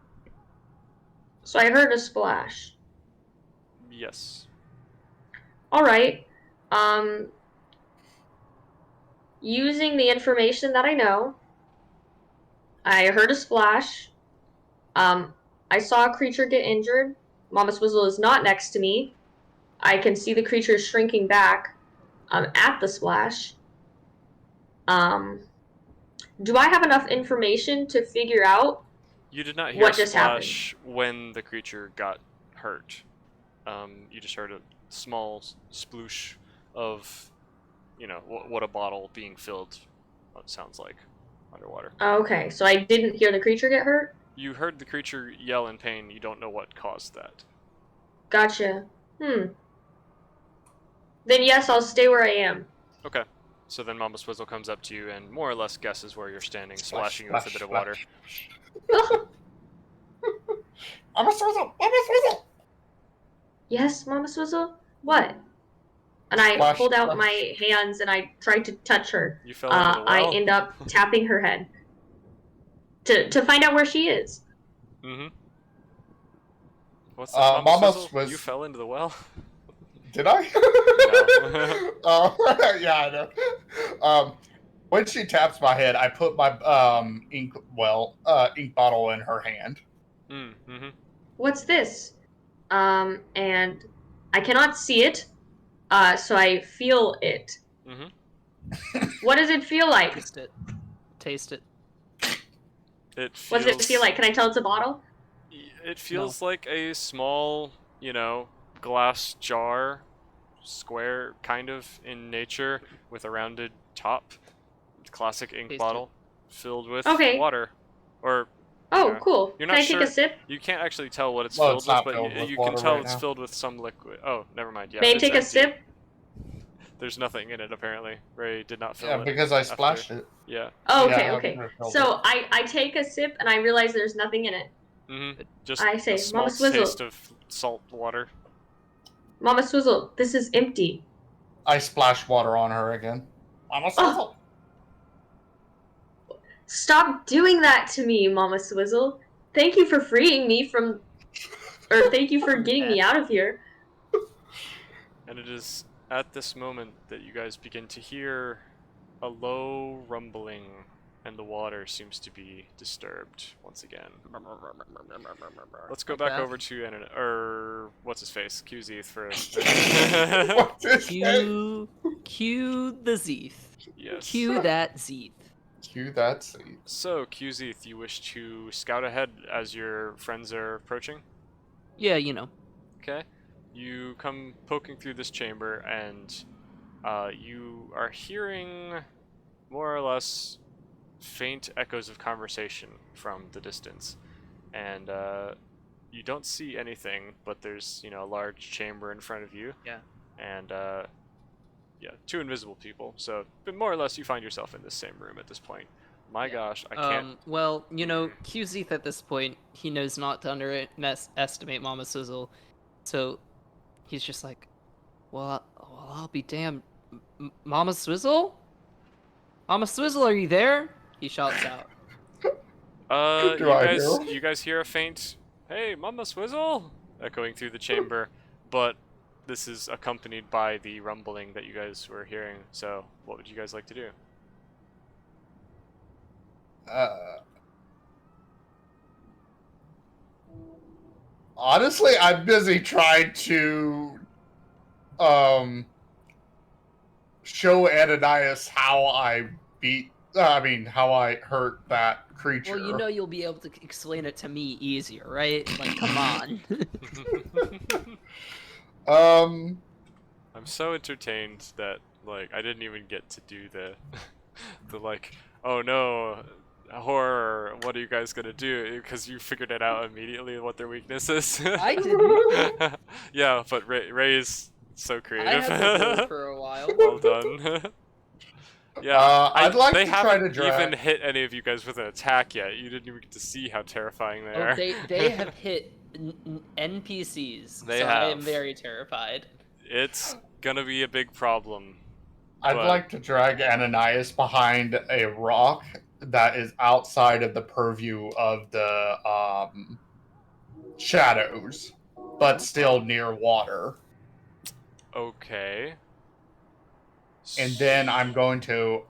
So I heard a splash. Yes. Alright. Using the information that I know, I heard a splash. I saw a creature get injured. Mama Swizzle is not next to me. I can see the creature shrinking back at the splash. Do I have enough information to figure out You did not hear what a just happened? splash when the creature got hurt. You just heard a small sploosh of, you know, what a bottle being filled sounds like underwater. Okay, so I didn't hear the creature get hurt? You heard the creature yell in pain. You don't know what caused that. Gotcha. Then yes, I'll stay where I am. Okay. So then Mama Swizzle comes up to you and more or less guesses where you're standing, Splash, splashing you with a splash, bit of water. Mama Swizzle! Mama Swizzle! Yes, Mama Swizzle? What? And I Splash, hold out splash. my hands and I try to touch her. You fell into the well? I end up tapping her head to find out where she is. Mm-hmm. What's this, Mama Mama Swizzle? Swizz- You fell into the well? Did I? No. Yeah, I know. When she taps my head, I put my ink bottle in her hand. Mm-hmm. What's this? And I cannot see it, so I feel it. Mm-hmm. What does it feel like? Taste it. Taste it. It feels, What does it feel like? Can I tell it's a bottle? It feels like a small, you know, glass jar, square kind of in nature, with a rounded top. Classic ink Taste bottle filled with Okay. water. Or Oh, Yeah. cool. You're Can not I take sure- a sip? you can't actually tell what it's Well, filled it's not with, filled but with you can water tell right it's now. filled with some liquid. Oh, never mind. Yeah. May I it's take a empty. sip? There's nothing in it apparently. Ray did not fill Yeah, it. because I after. splashed it. Yeah. Oh, Yeah, okay, I've okay. never filled So I take a sip and I realize there's nothing in it. Mm-hmm. Just I say, a small Mama Swizzle. taste of salt water. Mama Swizzle, this is empty. I splashed water on her again. Mama Swizzle! Stop doing that to me, Mama Swizzle. Thank you for freeing me from, or thank you for getting me out of here. And it is at this moment that you guys begin to hear a low rumbling, and the water seems to be disturbed once again. Let's go Like back that? over to what's his face? QZ for What's his name? Cue the Zeeth. yes. Cue that Zeeth. Cue that scene. So QZ, you wish to scout ahead as your friends are approaching? Yeah, you know. Okay. You come poking through this chamber, and you are hearing more or less faint echoes of conversation from the distance. And you don't see anything, but there's, a large chamber in front of you. Yeah. And, two invisible people. So, but more or less, you find yourself in this same room at this point. My Yeah. gosh, I can't... Well, Q Zeeth at this point, he knows not to underestimate Mama Swizzle, so he's just like, well, I'll be damned. Mama Swizzle? Mama Swizzle, are you there? He shouts out. Do I hear him? You guys hear a faint, "Hey, Mama Swizzle," echoing through the chamber, but this is accompanied by the rumbling that you guys were hearing. So, what would you guys like to do? Honestly, I'm busy trying to show Ananias how I how I hurt that creature. Well, you'll be able to explain it to me easier, right? Like, come on. I'm so entertained that I didn't even get to do the oh no, horror, what are you guys gonna do? Because you figured it out immediately what their weakness is. I didn't. Yeah, but Ray's so I creative. had to go for a while. Well done. Yeah, I'd like they to try to haven't drag. even hit any of you guys with an attack yet. You didn't even get to see how terrifying they Oh, are. they have hit NPCs, They so I am have. very terrified. It's gonna be a big problem. I'd but- like to drag Ananias behind a rock that is outside of the purview of the shadows, but still near water. Okay. And then I'm going to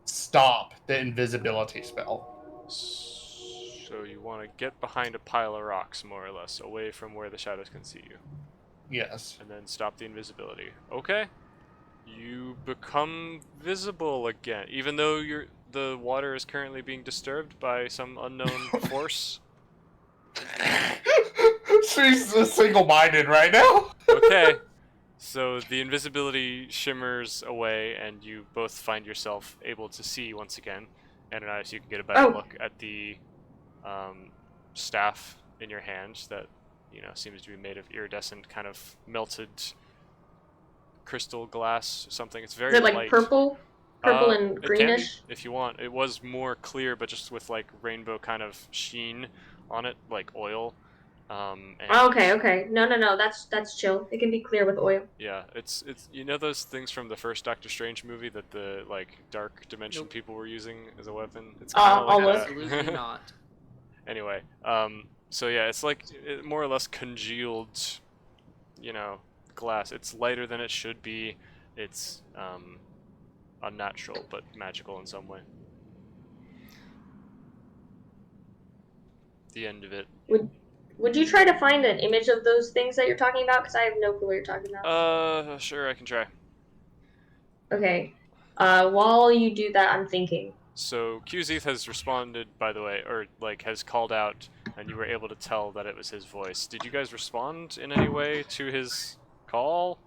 stop the invisibility spell. So you want to get behind a pile of rocks, more or less, away from where the shadows can see you, Yes. and then stop the invisibility. Okay. You become visible again, even though the water is currently being disturbed by some unknown force. She's single-minded right now. Okay. So the invisibility shimmers away, and you both find yourself able to see once again. Ananias, you can get a better Oh. look at the staff in your hand that seems to be made of iridescent, kind of melted crystal glass. Something. It's very Is it like light. purple and It can be, greenish? if you want. It was more clear, but just with rainbow kind of sheen on it, like oil. And Oh, okay. No, that's chill. It can be clear with oil. Yeah, it's those things from the first Doctor Strange movie that the dark dimension Nope. people were using as a weapon. It's I'll kind of like look. Absolutely not. Anyway, so yeah, it's more or less congealed, glass. It's lighter than it should be. It's unnatural but magical in some way. The end of it. Would you try to find an image of those things that you're talking about? Because I have no clue what you're talking about. Sure, I can try. Okay. While you do that, I'm thinking. So QZ has responded, by the way, or has called out, and you were able to tell that it was his voice. Did you guys respond in any way to his call?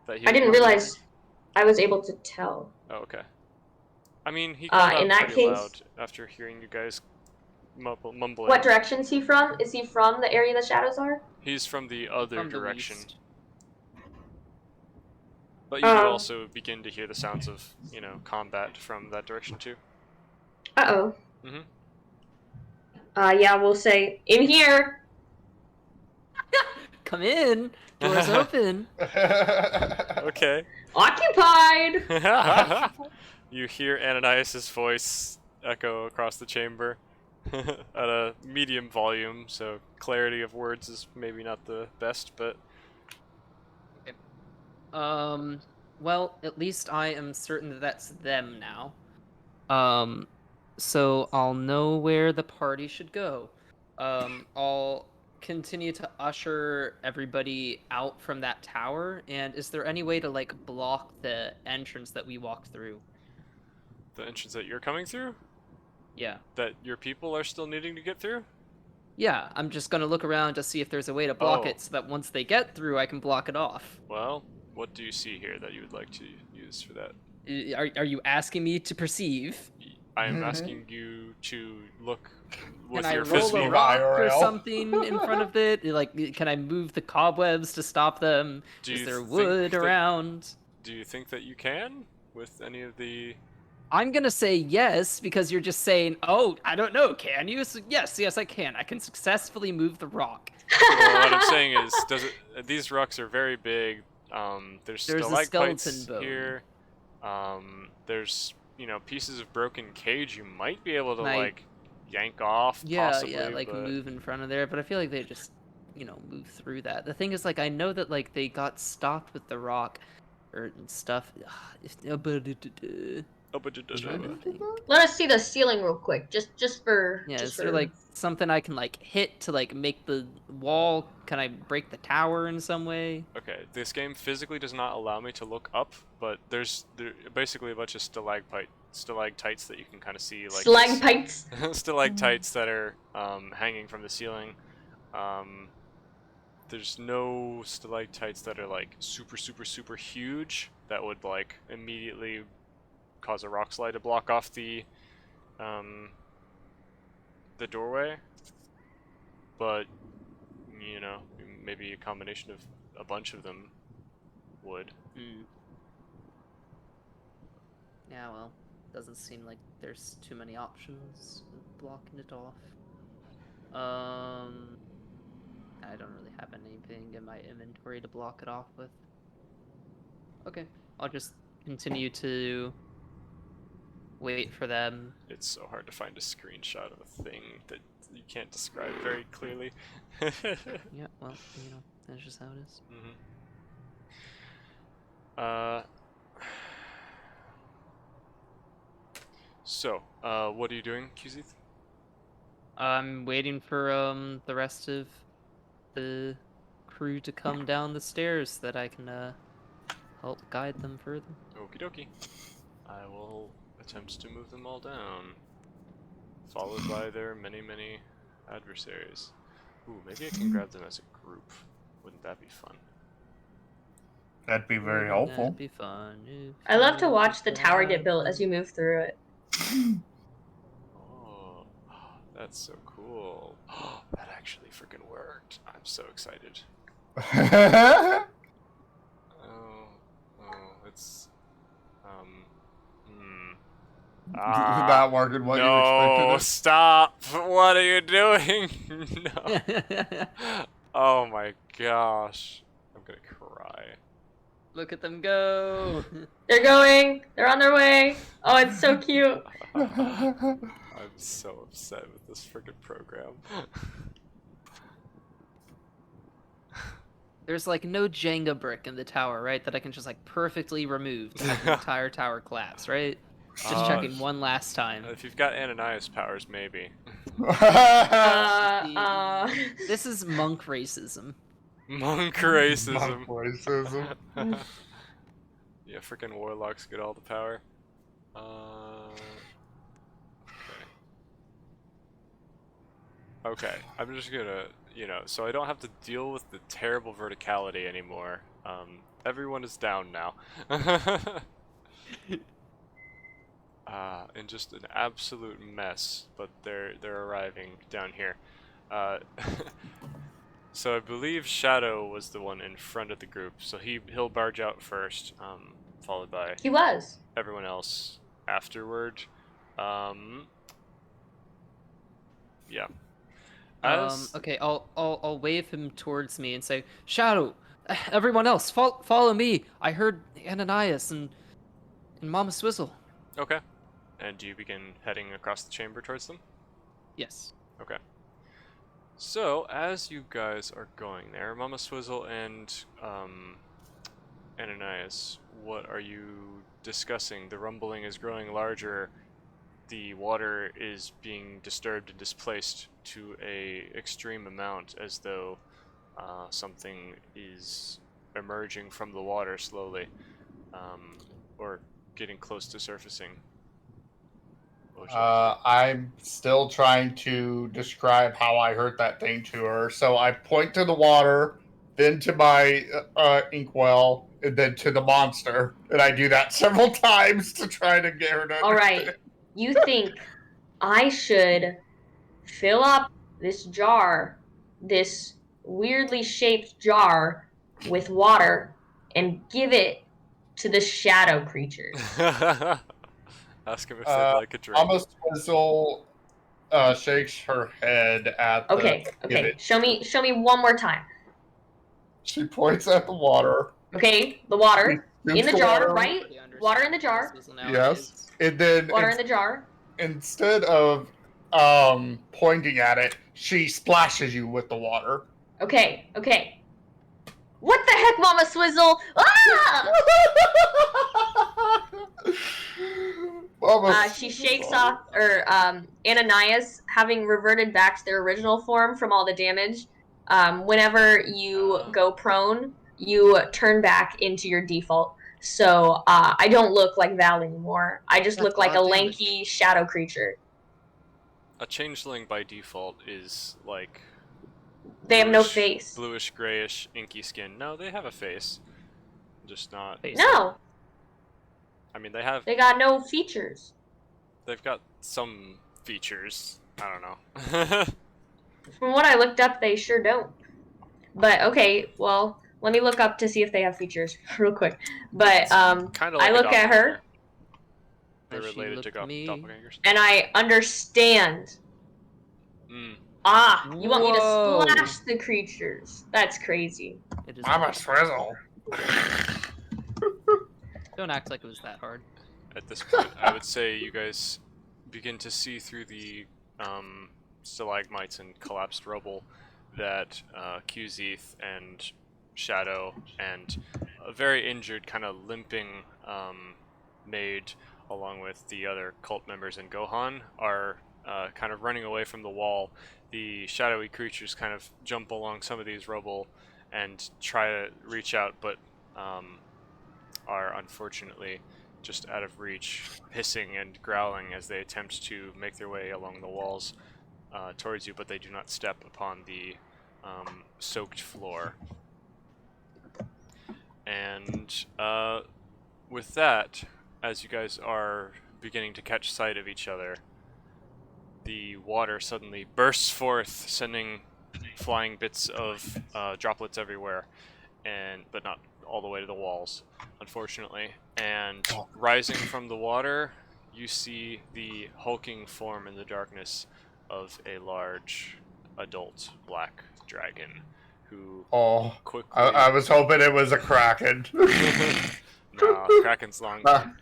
That he I didn't was- realize I was able to tell. Oh, okay. I mean, he called out in that pretty case- loud after hearing you guys mumbling. What direction is he from? Is he from the area the shadows are? He's from the other From the direction. east. But you could Oh. also begin to hear the sounds of, combat from that direction too. Uh-oh. Mhm. Yeah, we'll say, in here! Come in. Doors open. Okay. Occupied! You hear Ananias' voice echo across the chamber at a medium volume, so clarity of words is maybe not the best, but Well, at least I am certain that that's them now. So I'll know where the party should go. I'll continue to usher everybody out from that tower, and is there any way to, like, block the entrance that we walked through? the entrance that you're coming through, Yeah. that your people are still needing to get through. Yeah, I'm just gonna look around to see if there's a way to block Oh. it so that once they get through, I can block it off. Well, what do you see here that you would like to use for that? Are you asking me to perceive? I am asking you to look with Can I your roll a physical. rock or IRL? something in front of it? Like, can I move the cobwebs to stop them? Do Is you there think wood that- around? Do you think that you can with any of the? I'm gonna say yes because you're just saying, "Oh, I don't know. Can you?" So yes, I can. I can successfully move the rock. Well, what I'm saying is, these rocks are very big. There's There's a stalactites skeleton bone. here. There's pieces of broken cage you might be able to Like- like yank off. Yeah, possibly, like but... move in front of there. But I feel like they just, move through that. The thing is, like, I know that like they got stopped with the rock or stuff. Oh, but Trying to think. Let us see the ceiling real quick, just for. Yeah, just is there for... like something I can like hit to like make the wall? Can I break the tower in some way? Okay, this game physically does not allow me to look up, but there's basically a bunch of stalactites that you can kind of see, like stalagmites? stalactites that are hanging from the ceiling. There's no stalactites that are like super huge that would like immediately cause a rock slide to block off the doorway, but maybe a combination of a bunch of them would. Yeah, well, doesn't seem like there's too many options blocking it off. I don't really have anything in my inventory to block it off with. Okay, I'll just continue to wait for them. It's so hard to find a screenshot of a thing that you can't describe very clearly. Yeah, well, that's just how it is. So, what are you doing, QZ? I'm waiting for the rest of the crew to come down the stairs so that I can help guide them further. Okie dokie. I will attempt to move them all down, followed by their many adversaries. Ooh, maybe I can grab them as a group. Wouldn't that be fun? That'd be very Wouldn't helpful. that be fun if I love to you watch the could tower get have built as you move through it. Oh, that's so cool. That actually freaking worked. I'm so excited. Oh, it's Not working what you no, expected. stop! What are you doing? No. it. Oh my gosh. I'm gonna cry. Look at them go. They're going. They're on their way. Oh, it's so cute. I'm so upset with this freaking program. There's like no Jenga brick in the tower, right? That I can just like perfectly remove to have the entire tower collapse, right? Just checking one last time. If you've got Ananias powers, maybe. This is monk racism. Monk racism. Monk racism. Yeah, freaking warlocks get all the power. Okay, I'm just gonna, so I don't have to deal with the terrible verticality anymore. Everyone is down now. In just an absolute mess, but they're arriving down here. So I believe Shadow was the one in front of the group, so he'll barge out first, followed by He was. everyone else afterward. Yeah. Okay, I'll wave him towards me and say, Shadow, everyone else, follow me. I heard Ananias and Mama Swizzle. Okay. And do you begin heading across the chamber towards them? Yes. Okay. So, as you guys are going there, Mama Swizzle and Ananias, what are you discussing? The rumbling is growing larger. The water is being disturbed and displaced to a extreme amount, as though something is emerging from the water slowly, or getting close to surfacing. What would you like to I'm still trying to describe how I heard that thing to her. So I point to the water, then to my inkwell, and then to the monster. And I do that several times to try to get her to All right. understand. You think I should fill up this jar, this weirdly shaped jar, with water and give it to the shadow creatures? do? Ask him if they'd like a drink. Mama Swizzle shakes her head at the Okay, give okay. it. Show me one more time. She points at the water. Okay, the water in Scoops the jar, water, right? Everybody understands Water in the jar. Swizzle Yes. nowadays. And then Water in the jar. instead of pointing at it, she splashes you with the water. Okay, okay. What the heck, Mama Swizzle? Ah! She shakes off, or Ananias, having reverted back to their original form from all the damage. Whenever you go prone, you turn back into your default. So I don't look like Val anymore. I just That's look like a a lot of damage. lanky shadow creature. A changeling by default is like They have no bluish- face. Bluish, grayish, inky skin. No, they have a face. Just not. Face. No, I mean, they have. they got no features. They've got some features. I don't know. From what I looked up, they sure don't. But okay, well, let me look up to see if they have features real quick. But Kind of like I a look at her doppelganger. They're Does she related look to at me? doppelgangers. and I understand. Mm. Ah, you want me Whoa. to splash the creatures? That's crazy. It is. Mama Swizzle. Don't act like it was that hard. At this point, I would say you guys begin to see through the stalagmites and collapsed rubble that Qzeth and Shadow and a very injured, kind of limping maid, along with the other cult members and Gohan, are kind of running away from the wall. The shadowy creatures kind of jump along some of these rubble and try to reach out, but are unfortunately just out of reach, hissing and growling as they attempt to make their way along the walls towards you, but they do not step upon the soaked floor. And with that, as you guys are beginning to catch sight of each other, the water suddenly bursts forth, sending flying bits of droplets everywhere, but not all the way to the walls, unfortunately. And rising from the water, you see the hulking form in the darkness of a large adult black dragon who Oh, quickly... I was hoping it was a kraken. No, Kraken's long gone.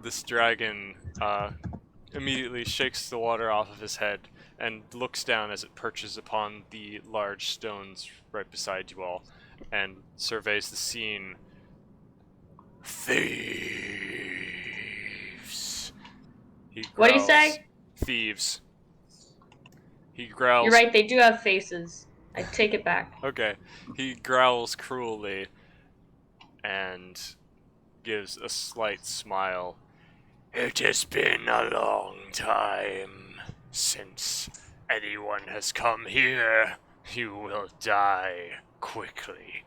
This dragon immediately shakes the water off of his head and looks down as it perches upon the large stones right beside you all and surveys the scene. Thieves. He What do you growls. say? Thieves. He growls. You're right, they do have faces. I take it back. Okay. He growls cruelly and gives a slight smile. It has been a long time since anyone has come here. You will die quickly.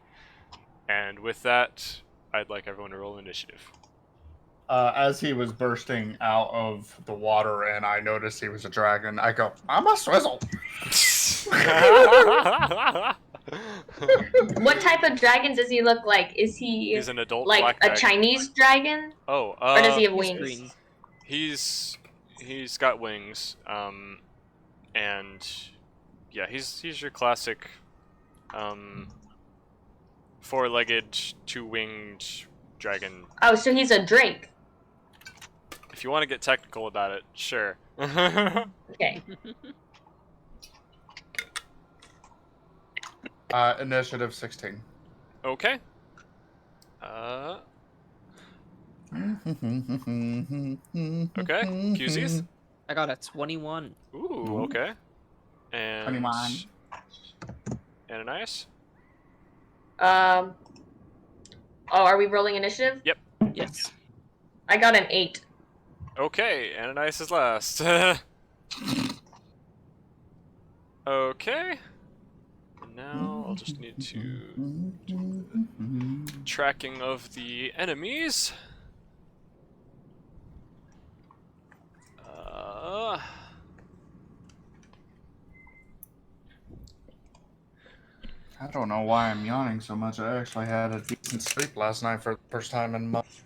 And with that, I'd like everyone to roll initiative. As he was bursting out of the water and I noticed he was a dragon, I go, I'm a Swizzle. What type of dragon does he look like? Is he He's an adult like black a dragon. Chinese dragon? Oh, Or does he have He's wings? green. He's got wings, and yeah, he's your classic, four-legged, two-winged dragon. Oh, so he's a drake. If you want to get technical about it, sure. Okay. Initiative 16. Okay. Okay. QZs? I got a 21. Ooh, okay. And 21. Ananias? Oh, are we rolling initiative? Yep. Yes. I got an 8. Okay, Ananias is last. Okay. And now I'll just need to do the tracking of the enemies. I don't know why I'm yawning so much. I actually had a decent sleep last night for the first time in months.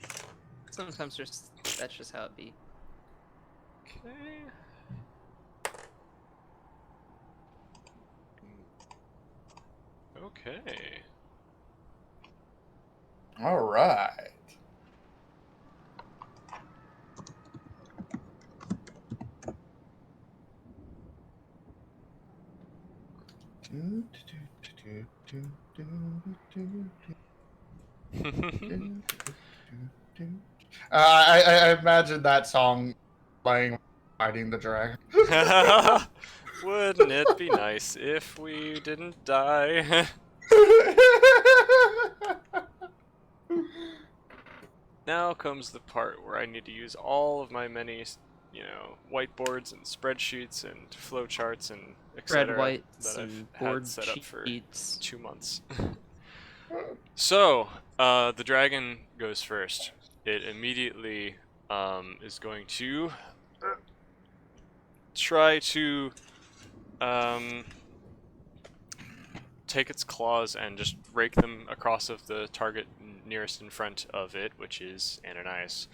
Sometimes that's just how it be. Okay. Okay. All right. I imagine that song playing fighting the dragon. Wouldn't it be nice if we didn't die? Now comes the part where I need to use all of my many, whiteboards and spreadsheets and flowcharts and Red, etc. white, that I've and had board set up for sheets. 2 months. So, the dragon goes first. It immediately is going to try to take its claws and just rake them across of the target nearest in front of it, which is Ananias,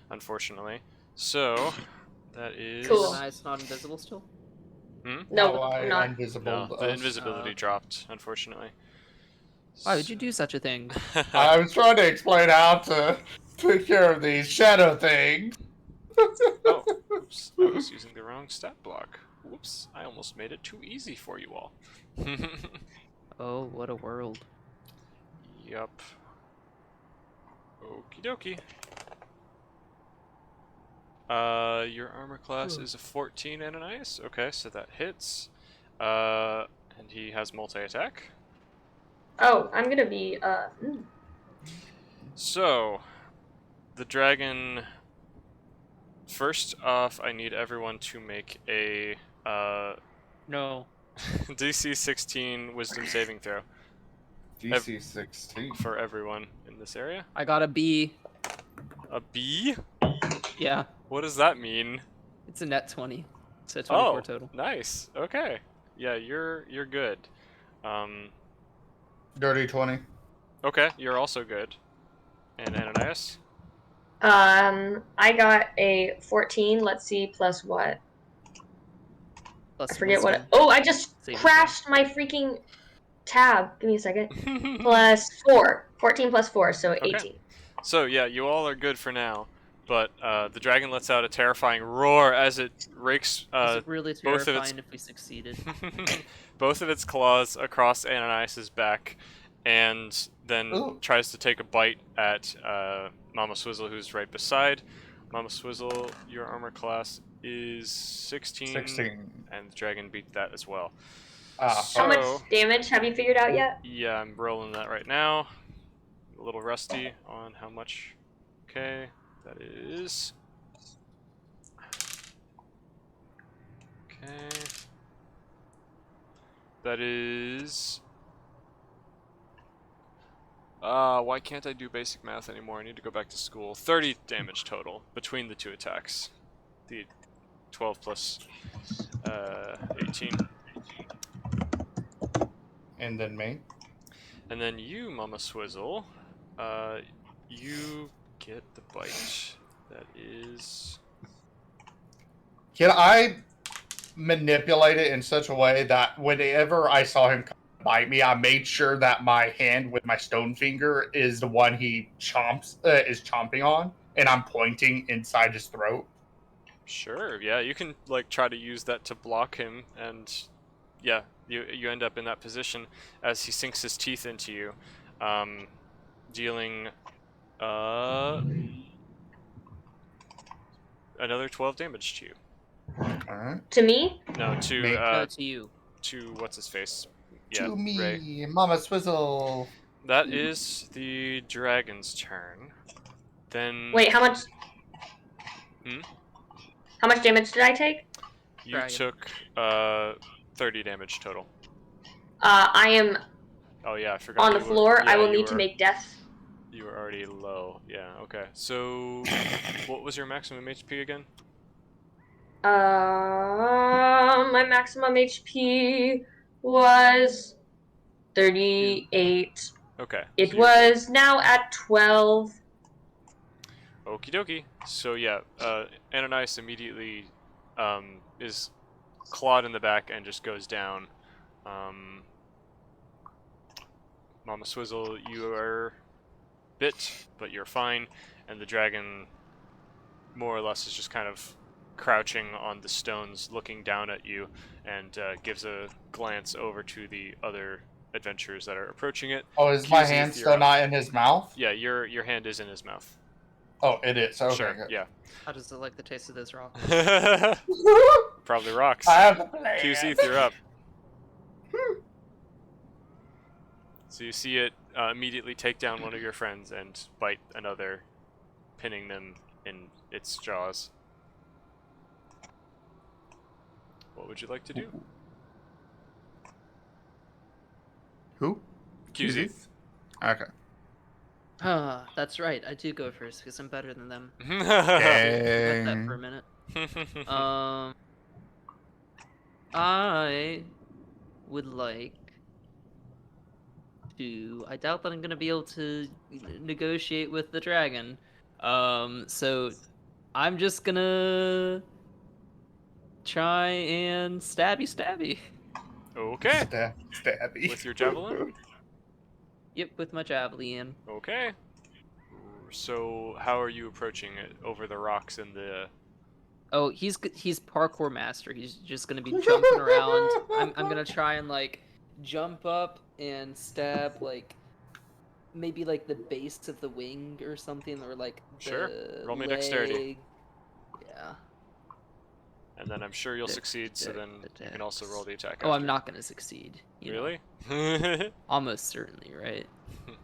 unfortunately. So, that is... Cool. Ananias not invisible still? Hmm? No, I not. invisible. No, the invisibility dropped, unfortunately. Why would you do such a thing? I was trying to explain how to take care of these shadow things. Oh, oops, I was using the wrong stat block. Whoops, I almost made it too easy for you all. Oh, what a world. Yup. Okie dokie. Your armor class is a 14, Ananias. Okay, so that hits. And he has multi-attack. Oh, I'm gonna be, So, the dragon... First off, I need everyone to make a, No. DC 16 Wisdom saving throw DC 16. for everyone in this area. I got a B. A B? Yeah. What does that mean? It's a net 20. So 24 Oh, total. nice. Okay. Yeah, you're good. Dirty 20. Okay, you're also good. And Ananias? I got a 14. Let's see, plus what? Plus I forget what. wisdom. Oh, I just Saving crashed my freaking tab. Give me a second. Plus 4. 14 plus 4, so 18. So yeah, you all are good for now. But the dragon lets out a terrifying roar as it rakes Is it really both of terrifying if we succeeded? both of its claws across Ananias's back, and then Ooh. tries to take a bite at Mama Swizzle, who's right beside. Mama Swizzle, your armor class is 16, 16. and the dragon beat that as well. How So- much damage have you figured out yet? Yeah, I'm rolling that right now. A little rusty on how much. Okay, that is... Okay. That is... why can't I do basic math anymore? I need to go back to school. 30 damage total between the two attacks. The 12 plus 18. And then me. And then you, Mama Swizzle, you get the bite. That is... Can I manipulate it in such a way that whenever I saw him come bite me, I made sure that my hand with my stone finger is the one he is chomping on, and I'm pointing inside his throat. Sure, yeah, you can like try to use that to block him, and yeah, you end up in that position as he sinks his teeth into you, dealing another 12 damage to you. Alright. To me? No, Me. To you. to what's his face? Yeah, To me, Ray. Mama Swizzle. That is the dragon's turn. Then Wait, how much? Hmm? How much damage did I take? you Dragon. took 30 damage total. I am Oh yeah, I forgot. on the you floor. Were, I yeah, will you need to were- make death. You were already low. Yeah. Okay. So, what was your maximum HP again? My maximum HP was 38. Okay. It so you're- was now at 12. Okie dokie. So yeah, Ananias immediately is clawed in the back and just goes down. Mama Swizzle, you are bit, but you're fine, and the dragon more or less is just kind of crouching on the stones, looking down at you, and gives a glance over to the other adventurers that are approaching it. Oh, is my QZ, hand you're still up. not in his mouth? Yeah, your hand is in his mouth. Oh, it is. Okay. Sure. Good. Yeah. How does it like the taste of those rocks? Probably rocks. I have the plan. QC, you're up. So you see it immediately take down one of your friends and bite another, pinning them in its jaws. What would you like to do? Who? QZ. Okay. That's right. I do go first because I'm better than them. Let that for a minute. I would like to. I doubt that I'm gonna be able to negotiate with the dragon. So I'm just gonna try and stabby. Okay. Stabby. With your javelin? Yep, with my javelin. Okay. So how are you approaching it over the rocks and the... Oh, he's parkour master. He's just gonna be jumping around. I'm gonna try and like jump up and stab like maybe like the base of the wing or something, or like the Sure. Roll me dexterity. leg. Yeah. And then I'm sure you'll succeed, so then you can also roll the attack. Oh, I'm after. not gonna succeed. You know. Really? Almost certainly, right?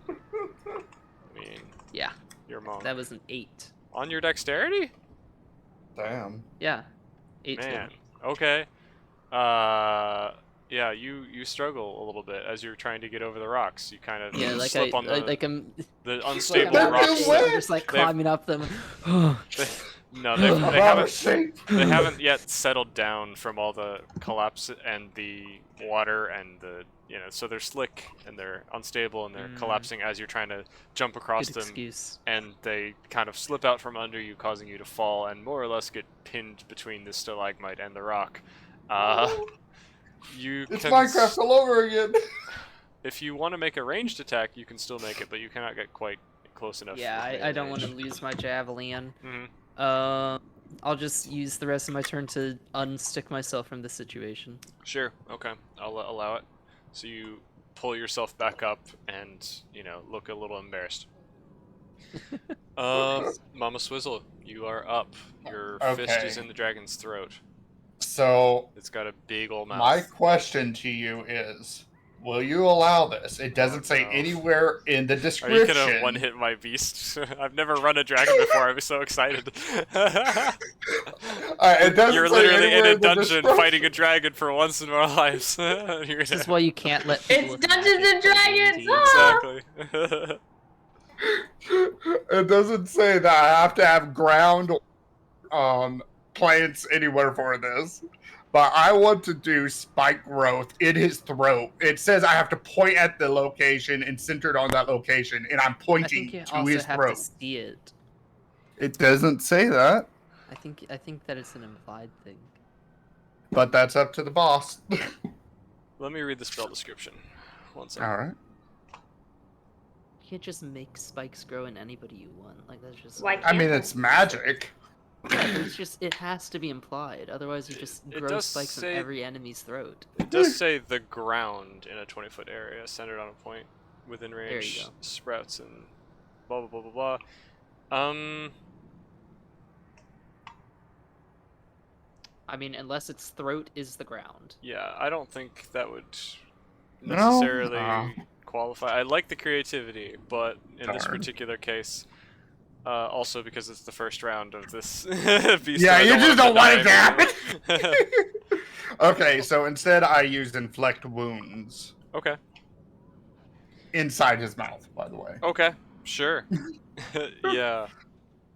I mean, Yeah. you're a monk. That was an 8. On your dexterity? Damn. Yeah. 8 Man. total. Okay. Yeah, you struggle a little bit as you're trying to get over the rocks. You kind of Yeah, like slip on the, like I'm the like unstable I'm rocks. What? I'm just like They've- climbing up them. No, they Mama haven't. shape. They haven't yet settled down from all the collapse and the water and the so they're slick and they're unstable and they're Mm. collapsing as you're trying to jump across Good them, excuse. and they kind of slip out from under you, causing you to fall and more or less get pinned between the stalagmite and the rock. You It's can Minecraft all over again. if you want to make a ranged attack, you can still make it, but you cannot get quite close enough. Yeah, with I don't want to range. lose my javelin. Mhm. I'll just use the rest of my turn to unstick myself from the situation. Sure. Okay. I'll allow it. So you pull yourself back up and, look a little embarrassed. Mama Swizzle, you are up. Your fist is Okay. in the dragon's throat. So, It's got a big old mouth. my question to you is, will you allow this? It doesn't say no. anywhere in the Are description. you gonna one-hit my beast? I've never run a dragon before. I'm so excited. It doesn't You're say literally in anywhere a the dungeon description. fighting a dragon for once in our lives. This is why you can't let people It's with Dungeons magic and play Dragons! D&D. Ah! Exactly. It doesn't say that I have to have ground plants anywhere for this. But I want to do spike growth in his throat. It says I have to point at the location and center it on that location, and I'm I pointing think you to also his have throat. to see it. It doesn't say that, I think that it's an implied thing. but that's up to the boss. Let me read the spell description. 1 second. All right. You can't just make spikes grow in anybody you want. Like that's just. Why I mean, can't it's magic. Yeah, but it's just it has to be implied. Otherwise, you just It grow does spikes say- in every enemy's throat. It does say the ground in a 20-foot area centered on a point within you range go. sprouts and blah blah blah blah blah. I mean, unless its throat is the ground. Yeah, I don't think that would No? necessarily qualify. I like the creativity, but in this Darn. particular case, also because it's the first round of this beast. Yeah, I you just don't want it to die happen. Okay, so instead I used inflict wounds Okay. inside his mouth, by the way. Okay. Sure. Yeah.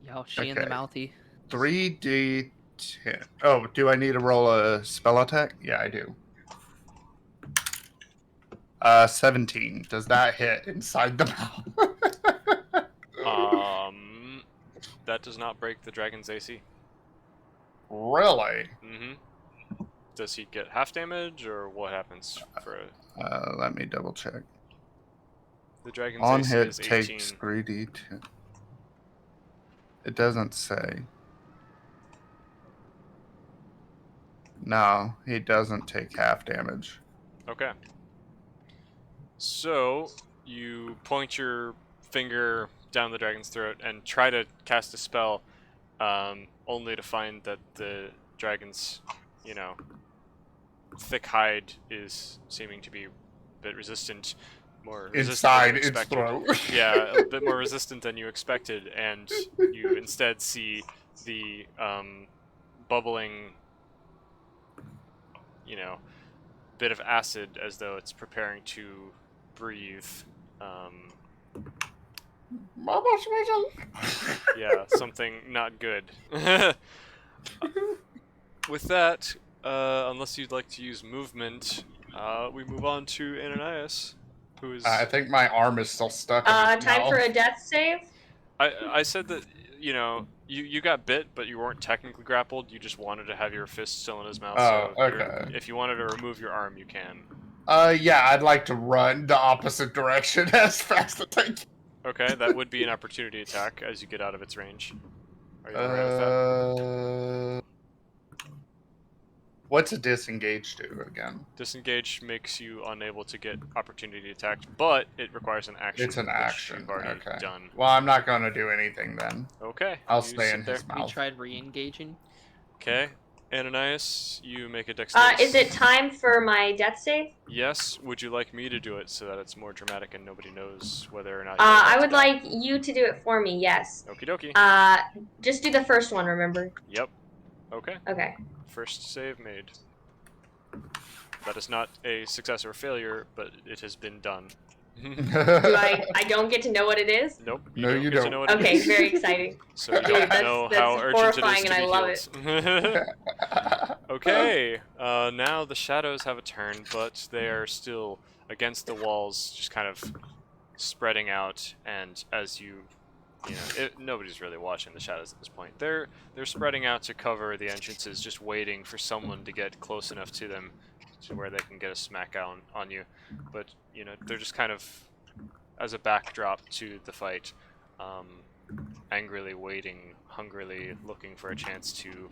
Yo, she in the Okay. mouthy. 3d10. Oh, do I need to roll a spell attack? Yeah, I do. 17. Does that hit inside the mouth? That does not break the dragon's AC. Really? Mm-hmm. Does he get half damage, or what happens for Let me double check. the dragon's On AC hit is 18. takes 3d10. It doesn't say. No, he doesn't take half damage. Okay. So you point your finger down the dragon's throat and try to cast a spell, only to find that the dragon's, thick hide is seeming to be a bit resistant, more resistant than Inside you its expected. throat. Yeah, a bit more resistant than you expected, and you instead see the bubbling, bit of acid as though it's preparing to breathe. Mama Swizzle. Yeah, something not good. With that, unless you'd like to use movement, we move on to Ananias, who is. I think my arm is still stuck in his Time mouth. for a death save. I said that you got bit, but you weren't technically grappled. You just wanted to have your fist still in his mouth. Oh, so okay. if you wanted to remove your arm, you can. Yeah, I'd like to run the opposite direction as fast as I can. Okay, that would be an opportunity attack as you get out of its range. Are you alright with that? What's a disengage do again? Disengage makes you unable to get opportunity attacked, but it requires an action. It's an which action. You've already Okay. done. Well, I'm not going to do anything then. Okay. I'll you stay in sit there. his We mouth. tried re-engaging. Okay. Ananias, you make a dexterity. Is it time for my death save? Yes. Would you like me to do it so that it's more dramatic and nobody knows whether or not? I would like you to do it for me. Yes. Okie dokie. Just do the first one. Remember? Yep. Okay. Okay. First save made. That is not a success or failure, but it has been done. Do I don't get to know what it is? Nope. No, you get to don't. know what it Okay, is. very exciting. So you Dude, don't that's- know that's how urgent it horrifying is to and I be love healed. Okay, now the shadows have a turn, but they are still against the walls, just kind of spreading out. And as nobody's really watching the shadows at this point. They're spreading out to cover the entrances, just waiting for someone to get close enough to them to where they can get a smack on you. But they're just kind of as a backdrop to the fight, angrily waiting, hungrily looking for a chance to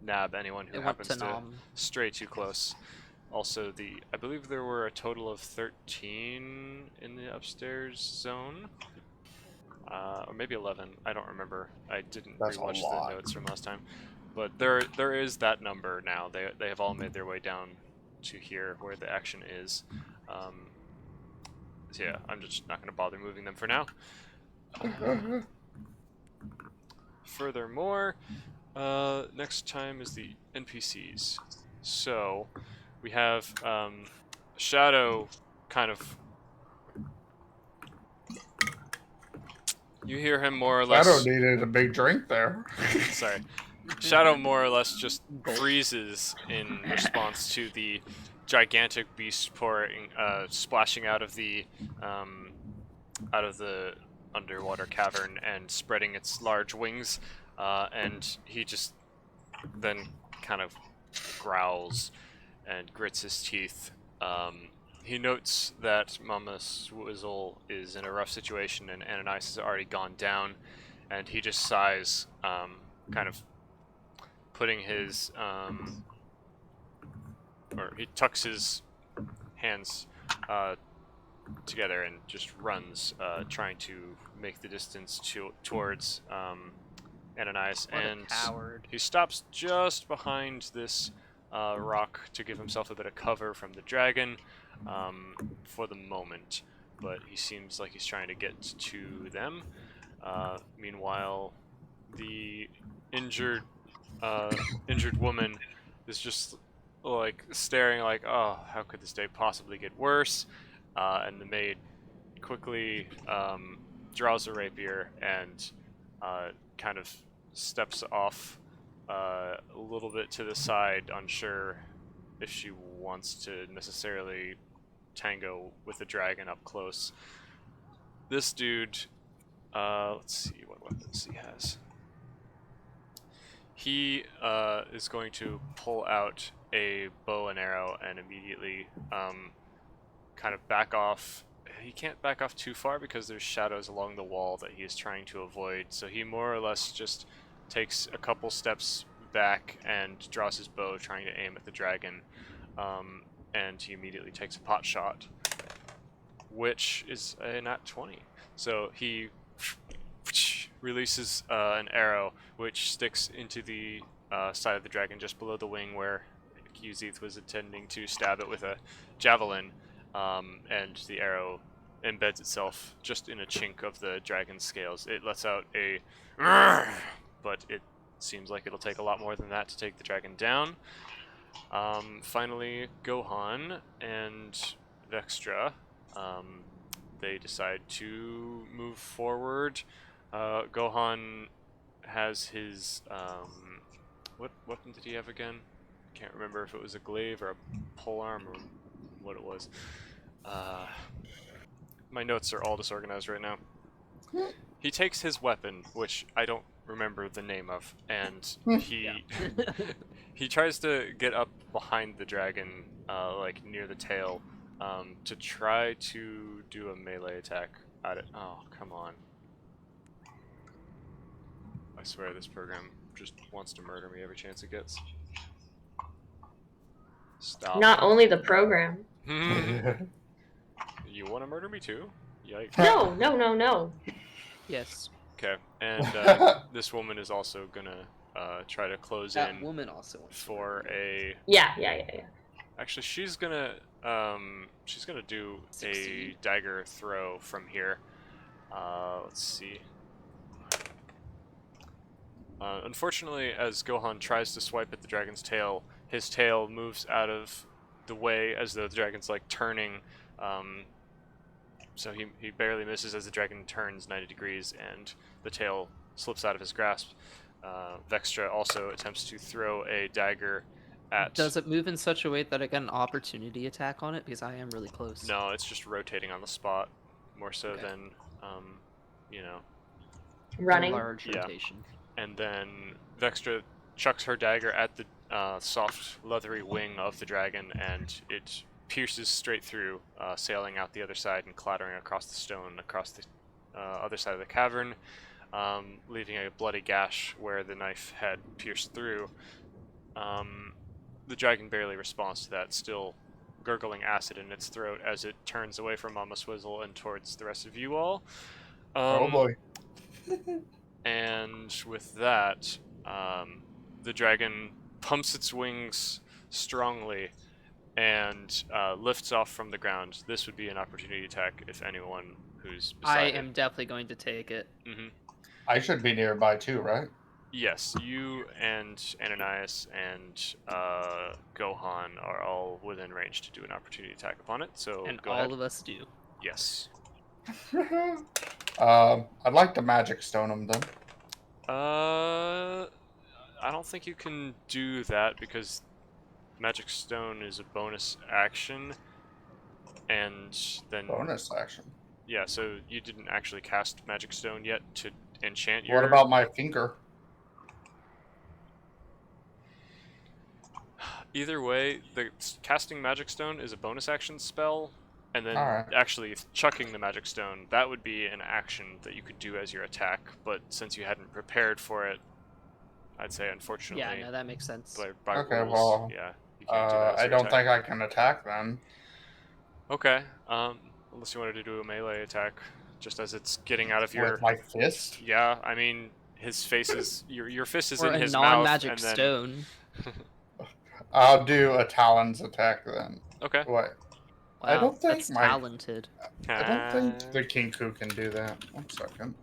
nab anyone who It went happens to to Nom. stray too close. Also, I believe there were a total of 13 in the upstairs zone, or maybe 11. I don't remember. I didn't That's a rewatch lot. the notes from last time, but there is that number now. They have all made their way down to here where the action is. So yeah, I'm just not going to bother moving them for now. Furthermore, next time is the NPCs. So we have Shadow kind of. You hear him more or less. Shadow needed a big drink there. Sorry. Shadow more or less just freezes in response to the gigantic beast splashing out of the underwater cavern and spreading its large wings, and he just then kind of growls and grits his teeth, he notes that Mama Swizzle is in a rough situation and Ananias has already gone down, and he just sighs, kind of putting his, or he tucks his hands together and just runs, trying to make the distance towards Ananias, What a and coward. he stops just behind this rock to give himself a bit of cover from the dragon for the moment, but he seems like he's trying to get to them. Meanwhile, the injured woman is just like staring like, oh, how could this day possibly get worse? And the maid quickly draws a rapier and kind of steps off a little bit to the side, unsure if she wants to necessarily tango with the dragon up close. This dude, let's see what weapons he has. He is going to pull out a bow and arrow and immediately kind of back off. He can't back off too far because there's shadows along the wall that he is trying to avoid, so he more or less just takes a couple steps back and draws his bow, trying to aim at the dragon, and he immediately takes a pot shot, which is a nat 20. So he releases an arrow which sticks into the side of the dragon just below the wing where Qzith was intending to stab it with a javelin, and the arrow embeds itself just in a chink of the dragon's scales. It lets out a but it seems like it'll take a lot more than that to take the dragon down. Finally, Gohan and Vextra, they decide to move forward. Gohan has his, what weapon did he have again? Can't remember if it was a glaive or a polearm or what it was. My notes are all disorganized right now. He takes his weapon, which I don't remember the name of, and he he tries to get up behind the dragon, like near the tail, to try to do a melee attack at it. Oh, come on. I swear this program just wants to murder me every chance it gets. Stop. Not only the program. You want to murder me too? Yikes. No. Yes. Okay, and this woman is also gonna try to close That in woman also wants to for murder a. Yeah. Actually, she's gonna do a Succeed. dagger throw from here. Let's see. Unfortunately, as Gohan tries to swipe at the dragon's tail, his tail moves out of the way as though the dragon's like turning. So he barely misses as the dragon turns 90 degrees and the tail slips out of his grasp. Vextra also attempts to throw a dagger at... Does it move in such a way that I get an opportunity attack on it? Because I am really close. No, it's just rotating on the spot, more so Okay. than, you know. Running. Large Yeah. rotation. And then Vextra chucks her dagger at the soft, leathery wing of the dragon, and it pierces straight through, sailing out the other side and clattering across the stone across the other side of the cavern, leaving a bloody gash where the knife had pierced through. The dragon barely responds to that, still gurgling acid in its throat as it turns away from Mama Swizzle and towards the rest of you all. Oh boy. And with that, the dragon pumps its wings strongly and lifts off from the ground. This would be an opportunity attack if anyone who's beside I it. am definitely going to take it. Mm-hmm. I should be nearby too, right? Yes, you and Ananias and Gohan are all within range to do an opportunity attack upon it, so And go all ahead. of us do. Yes. I'd like to magic stone him then. I don't think you can do that because Magic Stone is a bonus action, and then Bonus action. yeah. So you didn't actually cast Magic Stone yet to enchant your. What about my finger? Either way, the casting Magic Stone is a bonus action spell, and then Alright. actually chucking the Magic Stone, that would be an action that you could do as your attack, but since you hadn't prepared for it, I'd say unfortunately, Yeah, no, that makes sense. by Okay, rules, well, yeah, you can't do that as I your don't attack. think I can attack then. Okay, unless you wanted to do a melee attack, just as it's getting out of your... With my fist? Yeah, I mean, his face is... Your fist is Or in a his mouth, non-magic and then... stone. I'll do a Talon's attack then. Okay. What? Wow, I don't think that's my- talented. I don't think the Kinku can do that. 1 second.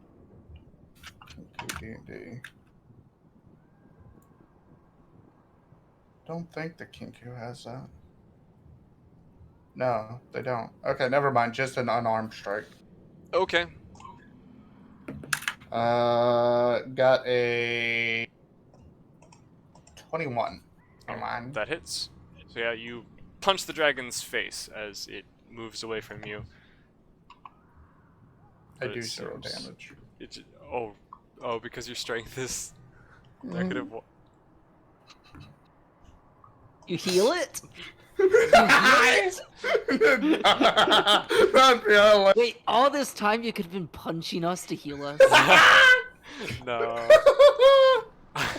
Kinku D&D. Don't think the Kinku has that. No, they don't. Okay, never mind. Just an unarmed strike. Okay. Got a 21. Come on. That hits. So yeah, you punch the dragon's face as it moves away from you. I but do it 0 seems- damage. Oh, because your strength is negative one. You heal it? That'd be hilarious. Wait, all this time you could have been punching us to heal us? No.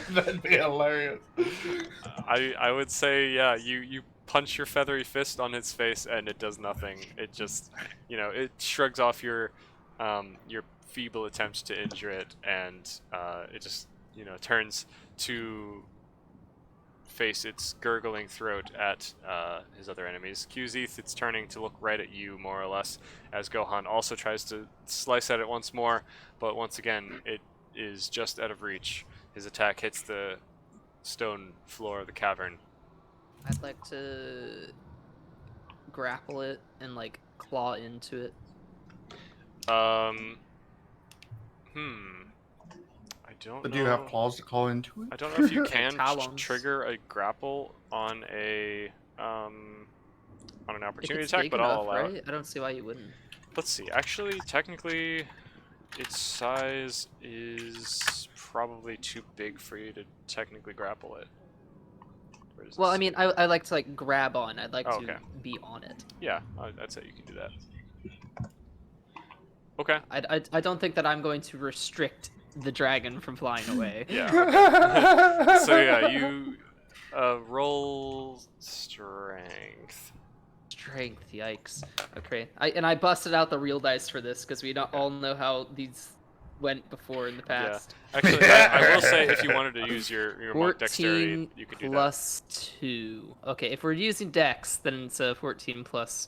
That'd be hilarious. I would say, yeah, you punch your feathery fist on its face and it does nothing. It just, it shrugs off your feeble attempts to injure it, and it just, turns to face its gurgling throat at his other enemies. Qzeth, it's turning to look right at you, more or less, as Gohan also tries to slice at it once more, but once again, it is just out of reach. His attack hits the stone floor of the cavern. I'd like to grapple it and like claw into it. I don't But know. do you have claws to call into it? I don't know if you can Talons. trigger a grapple on an If opportunity it's attack, big but I'll enough, allow right? it. I don't see why you wouldn't. Let's see. Actually, technically, its size is probably too big for you to technically grapple it. Where does Well, this- I mean, I like to like grab on. I'd like Oh, to okay. be on it. Yeah, I'd say you can do that. Okay. I don't think that I'm going to restrict the dragon from flying away. Yeah. So yeah, you roll strength. Strength, yikes. Okay, I busted out the real dice for this because we don't all know how these went before in the past. Actually, I will say if you wanted to use your mark dexterity, 14 you could do that. plus 2. Okay, if we're using dex, then it's a 14 plus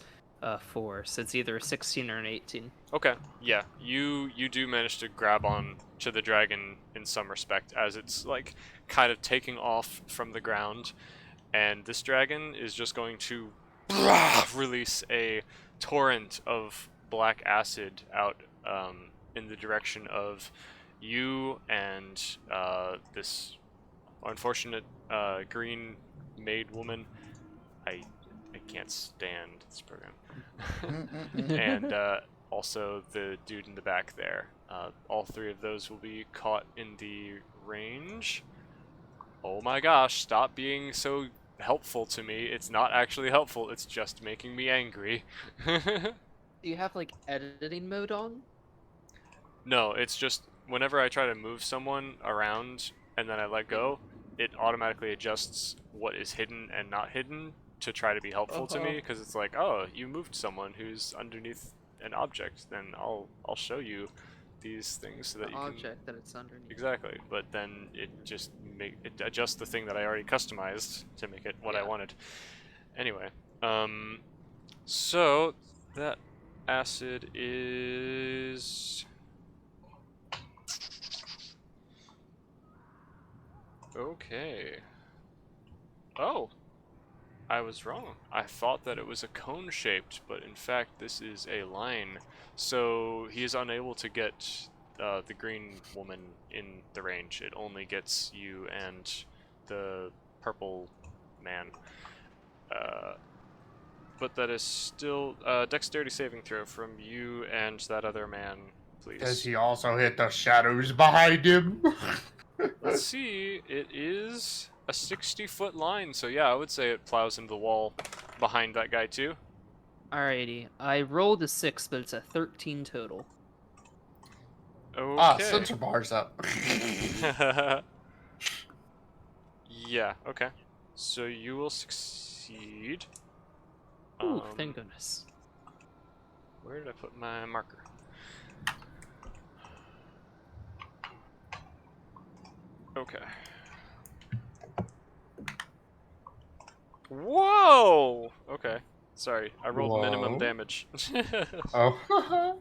4, so it's either a 16 or an 18. Okay, yeah, you do manage to grab on to the dragon in some respect as it's like kind of taking off from the ground, and this dragon is just going to release a torrent of black acid out in the direction of you and this unfortunate green maid woman. I can't stand this program. And also the dude in the back there. All three of those will be caught in the range. Oh my gosh, stop being so helpful to me. It's not actually helpful, it's just making me angry. Do you have like editing mode on? No, it's just whenever I try to move someone around and then I let go, it automatically adjusts what is hidden and not hidden to try to be helpful to me, because it's like, oh, you moved someone who's underneath an object, then I'll show you these things so that The you can... object that it's underneath. Exactly, but then it just it adjusts the thing that I already customized to make it what I Yeah. wanted. Anyway, so that acid is okay. Oh, I was wrong. I thought that it was a cone shaped, but in fact this is a line. So he is unable to get the green woman in the range. It only gets you and the purple man. But that is still dexterity saving throw from you and that other man, please. Does he also hit the shadows behind him? Let's see. It is a 60-foot line, so yeah, I would say it plows into the wall behind that guy too. Alrighty. I rolled a 6, but it's a 13 total. Ah, Okay. sensor bar's up. Yeah, okay. So you will succeed. Ooh, thank goodness. Where did I put my marker? Okay. Whoa! Okay. Sorry, I rolled minimum Whoa. damage. Oh.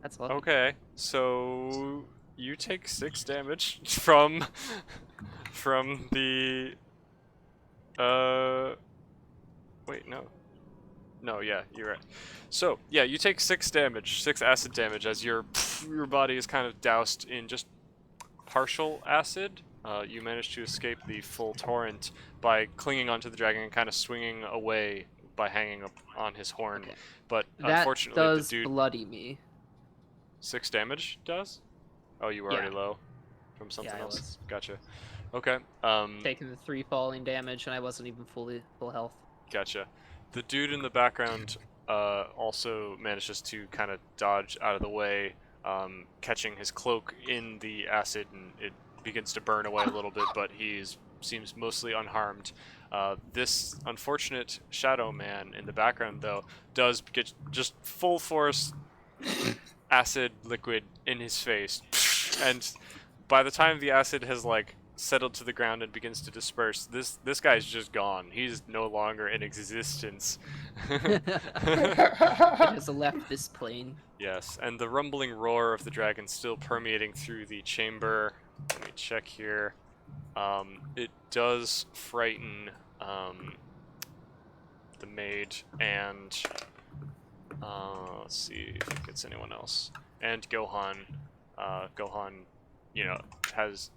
That's lucky. Okay, so you take 6 damage from the wait, no. No, yeah, you're right. So, yeah, you take 6 damage, 6 acid damage as your body is kind of doused in just partial acid. You manage to escape the full torrent by clinging onto the dragon and kind of swinging away by hanging up on his horn. Okay. But That unfortunately, does the dude... bloody me. 6 damage does? Oh, you were Yeah. already low from something Yeah, I else. was. Gotcha. Okay. Taking the 3 falling damage, and I wasn't even full health. Gotcha. The dude in the background also manages to kind of dodge out of the way, catching his cloak in the acid, and it begins to burn away a little bit, but he seems mostly unharmed. This unfortunate shadow man in the background, though, does get just full force acid liquid in his face, and by the time the acid has like settled to the ground and begins to disperse, this guy's just gone. He's no longer in existence. It has left this plane. Yes, and the rumbling roar of the dragon still permeating through the chamber. Let me check here. It does frighten the maid and let's see if it gets anyone else. And Gohan. Gohan, you know, has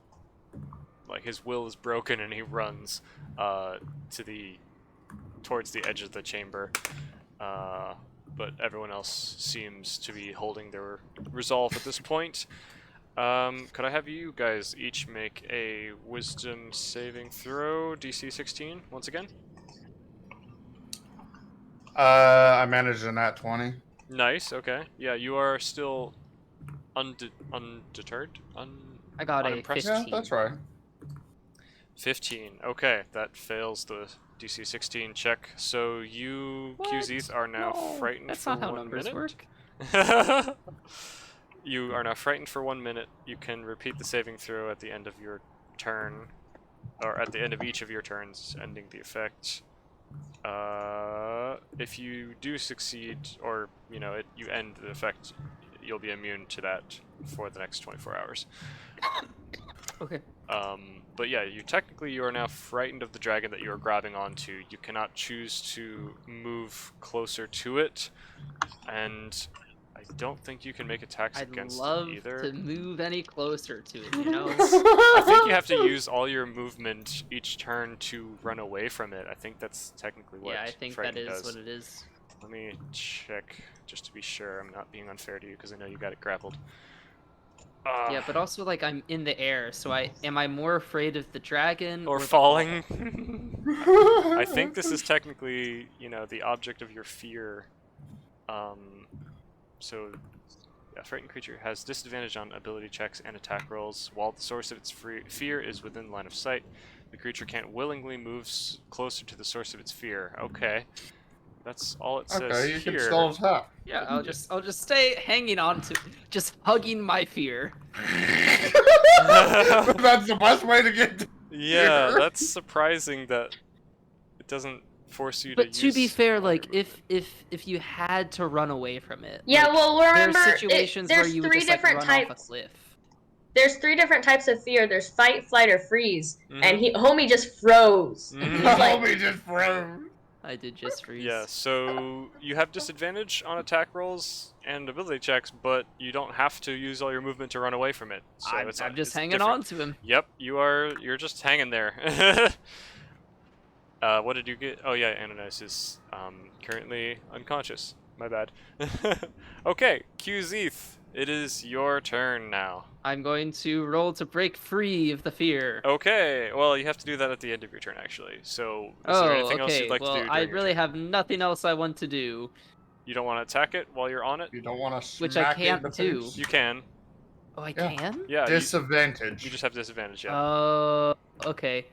like his will is broken and he runs towards the edge of the chamber. But everyone else seems to be holding their resolve at this point. Could I have you guys each make a wisdom saving throw, DC 16, once again? I managed a nat 20. Nice, okay. Yeah, you are still undeterred? I got a Unimpressed? 15. Yeah, that's right. 15. Okay, that fails the DC 16 check. So you, What? QZs, are now No, frightened that's for not how 1 numbers minute. work. You are now frightened for 1 minute. You can repeat the saving throw at the end of your turn, or at the end of each of your turns, ending the effect. If you do succeed, or you know, you end the effect, you'll be immune to that for the next 24 hours. Okay. But yeah, you are now frightened of the dragon that you are grabbing onto. You cannot choose to move closer to it, and I don't think you can make attacks I'd against love it either. to move any closer to it, you know? I think you have to use all your movement each turn to run away from it. I think that's technically what Yeah, I think that frightened is does. what it is. Let me check just to be sure I'm not being unfair to you because I know you got it grappled. Yeah, but also like I'm in the air, so am I more afraid of the dragon or the falling. fall? I think this is technically, you know, the object of your fear. So, yeah, frightened creature has disadvantage on ability checks and attack rolls. While the source of its fear is within line of sight, the creature can't willingly move closer to the source of its fear. Okay, that's all it says Okay, you here. can still attack. Yeah, I'll just stay hanging on to, just hugging my fear. That's the best way to get. Yeah, Fear. that's surprising that it doesn't force you But to to use be fair, all like your if you had to run away from it, Yeah, like, well, remember, there's situations where there's you would three just like different run off a types. cliff. There's 3 different types of fear. There's fight, flight, or freeze. Mhm. And homie just froze. Mhm. He's like, Homie just froze. I did just freeze. Yeah, so you have disadvantage on attack rolls and ability checks, but you don't have to use all your movement to run away from it. So I'm it's just it's hanging different. on to him. Yep, you're just hanging there. What did you get? Oh yeah, Ananias is currently unconscious. My bad. Okay, QZeth. it is your turn now. I'm going to roll to break free of the fear. Okay, well, you have to do that at the end of your turn, actually. So, is there Oh, anything else you'd okay. like to Well, do I during your really turn? have nothing else I want to do, You don't want to attack it while you're on it? You don't want to which I smack it in the can't do. face? You can. Oh, I Yeah. can? Yeah, Disadvantage. you just have disadvantage, yeah. Okay.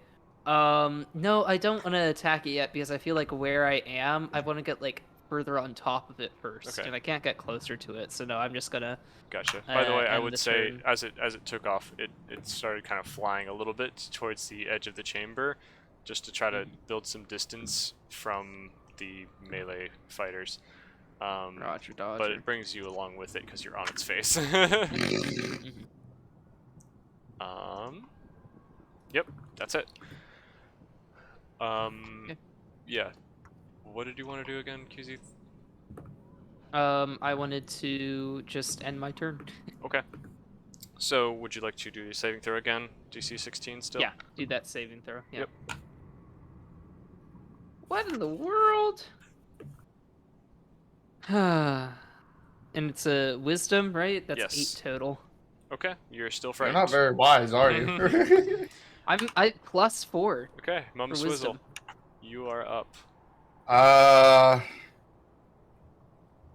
No, I don't want to attack it yet because I feel like where I am, I want to get like further on top of it first, Okay. and I can't get closer to it. So no, I'm just gonna Gotcha. By the way, I end would the say turn. as it took off, it started kind of flying a little bit towards the edge of the chamber, just to try to build some distance from the melee fighters. Roger, But Dodger. it brings you along with it because you're on its face. Mhm. Yep, that's it. Okay. Yeah. What did you want to do again, QZ? I wanted to just end my turn. Okay. So, would you like to do your saving throw again? DC 16 still? Yeah, do that saving throw. Yeah. Yep. What in the world? And it's a wisdom, right? That's Yes. 8 total. Okay, you're still You're frightened. not very wise, are you? I +4 Okay, Mum for Swizzle, wisdom. you are up.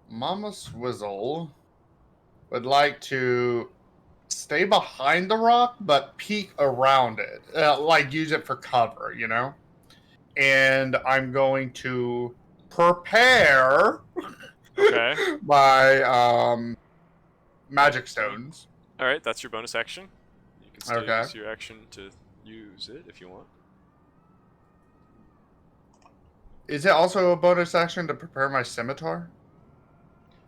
Mama Swizzle would like to stay behind the rock, but peek around it, like use it for cover, you know. And I'm going to prepare Okay. my magic stones. All right, that's your bonus action. You can still Okay. use your action to use it if you want. Is it also a bonus action to prepare my scimitar?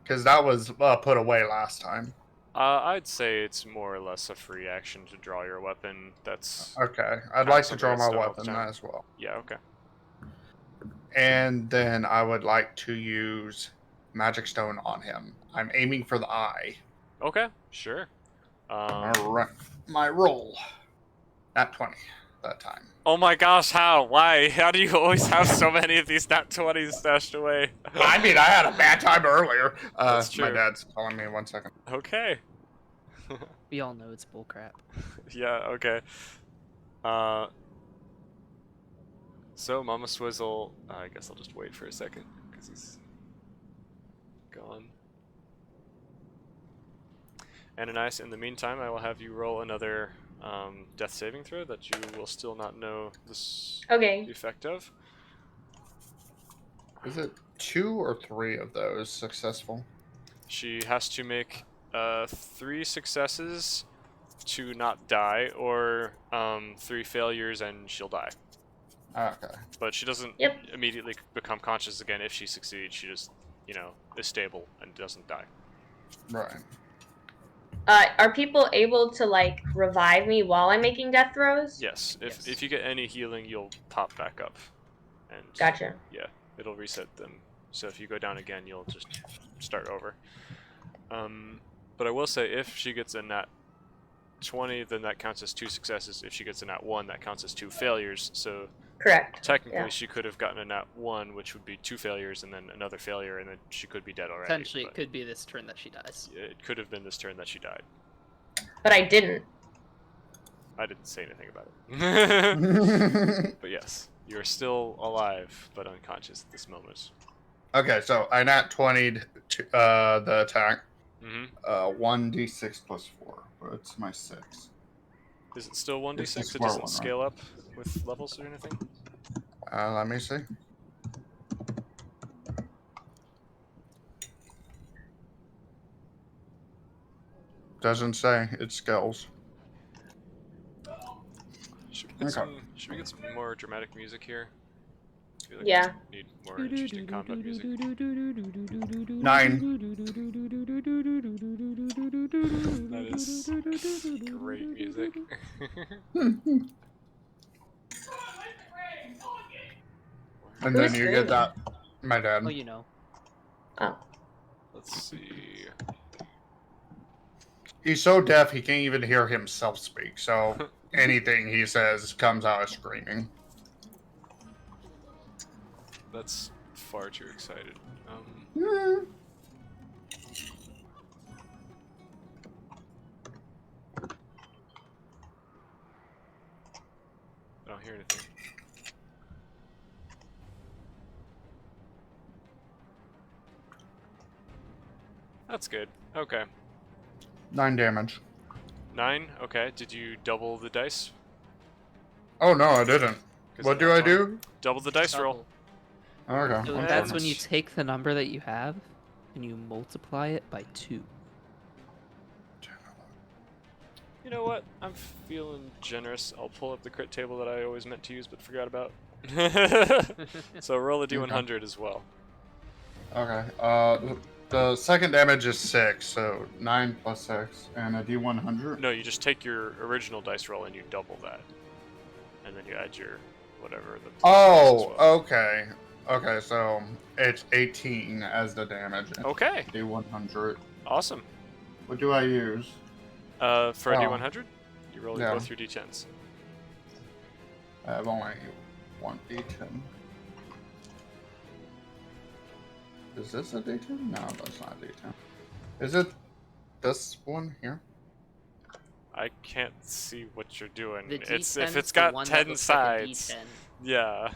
Because that was put away last time. I'd say it's more or less a free action to draw your weapon. That's Okay, I'd Kinda like to something draw that's my done all the weapon time. as well. yeah, okay. And then I would like to use Magic Stone on him. I'm aiming for the eye. Okay, sure. Alright, my roll. At 20 that time. Oh my gosh, how? Why? How do you always have so many of these nat 20s stashed away? I mean, I had a bad time earlier. That's My true. dad's calling me 1 second. Okay. We all know it's bullcrap. Yeah, okay. So Mama Swizzle, I guess I'll just wait for a second, because he's gone. Ananias, in the meantime, I will have you roll another death saving throw that you will still not know the Okay. effect of. Is it 2 or 3 of those successful? She has to make 3 successes to not die, or 3 failures and she'll die. Okay. But she doesn't Yep. immediately become conscious again if she succeeds. She just, is stable and doesn't die. Right. Are people able to like revive me while I'm making death throws? Yes. Yes. If you get any healing, you'll pop back up. And Gotcha. yeah, it'll reset them. So if you go down again, you'll just start over. But I will say, if she gets a nat 20, then that counts as 2 successes. If she gets a nat 1, that counts as 2 failures. So Correct. technically, Yeah. she could have gotten a nat 1, which would be 2 failures, and then another failure, and then she could be dead already. Potentially, it but could be this turn that she dies. it could have been this turn that she died. But I didn't. I didn't say anything about it. But yes, you're still alive, but unconscious at this moment. Okay, so I nat 20'd the attack. Mm-hmm. 1d6 plus 4. But it's my 6. Is it still 1d6? It's the It square doesn't one, right? scale up with levels or anything? Let me see. Doesn't say. It scales. Should we get, Okay. should we get some more dramatic music here? I feel like Yeah. we need more interesting combat music. 9. That is great music. And Who's then you screaming? get that. My dad. Oh, you know. Oh. Let's see. He's so deaf he can't even hear himself speak. So anything he says comes out as screaming. That's far too excited. don't hear anything. That's good. Okay. 9 damage. 9? Okay. Did you double the dice? Oh no, I didn't. 'Cause What then do I that's fine. do? Double the dice roll. Double. Okay. So I'm that's sorry. when you take the number that you have and you multiply it by 2. You know what? I'm feeling generous. I'll pull up the crit table that I always meant to use but forgot about. So roll a d100 as well. Okay. The second damage is 6, so 9 plus 6, and a d100. No, you just take your original dice roll and you double that. And then you add your whatever. The Oh, as well. okay. Okay, so it's 18 as the damage. Okay, D100. awesome. What do I use? For a Oh. d100, you roll Yeah. both your d10s. I have only one d10. Is this a d10? No, that's not a d10. Is it this one here? I can't see what you're doing. The It's D10 if is it's the got one that 10 looks like a sides. D10. Yeah,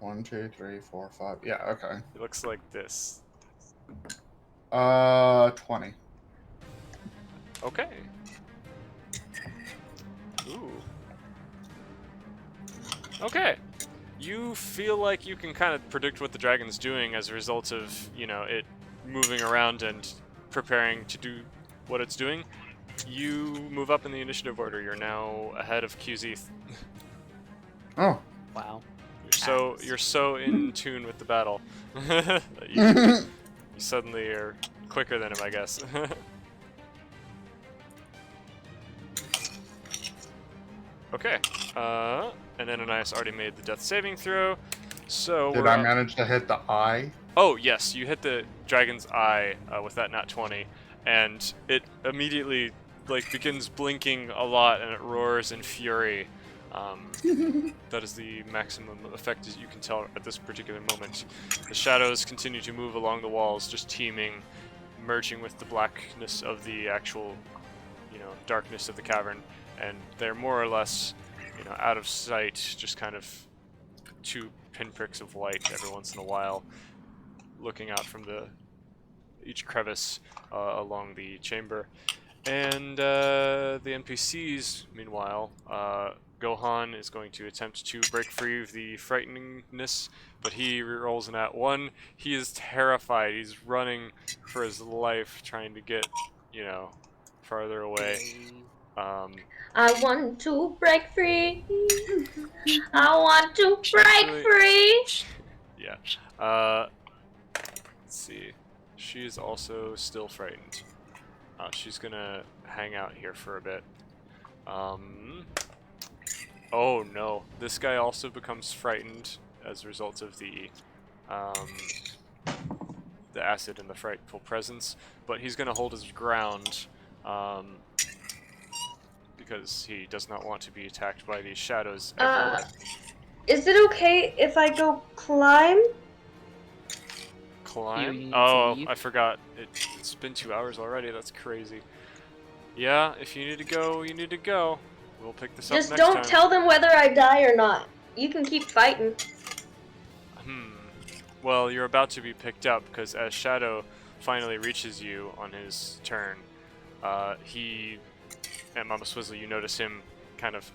1, 2, 3, 4, 5. Yeah, okay. it looks like this. 20. Okay. Ooh. Okay. You feel like you can kind of predict what the dragon's doing as a result of, you know, it moving around and preparing to do what it's doing. You move up in the initiative order. You're now ahead of QZ. Oh. Wow. You're so in tune with the battle that you suddenly are quicker than him, I guess. Okay. And Ananias already made the death saving throw. So Did we're I up. manage to hit the eye? Oh yes, you hit the dragon's eye with that nat 20, and it immediately like begins blinking a lot, and it roars in fury. That is the maximum effect as you can tell at this particular moment. The shadows continue to move along the walls, just teeming, merging with the blackness of the actual, you know, darkness of the cavern, and they're more or less, you know, out of sight, just kind of 2 pinpricks of light every once in a while, looking out from each crevice along the chamber. And the NPCs, meanwhile, Gohan is going to attempt to break free of the frighteningness, but he rolls an @1. He is terrified. He's running for his life, trying to get, you know, farther away. I want to break free. I want to Actually- break free. Yeah. Let's see. She is also still frightened. She's gonna hang out here for a bit. Oh no. This guy also becomes frightened as a result of the acid and the frightful presence, but he's gonna hold his ground because he does not want to be attacked by these shadows everywhere. Is it okay if I go climb? Climb? you need to Oh, leave? I forgot. It's been 2 hours already. That's crazy. Yeah, if you need to go, you need to go. We'll pick this up Just next don't time. tell them whether I die or not. You can keep fighting. Well, you're about to be picked up because as Shadow finally reaches you on his turn, he and Mama Swizzle, you notice him kind of,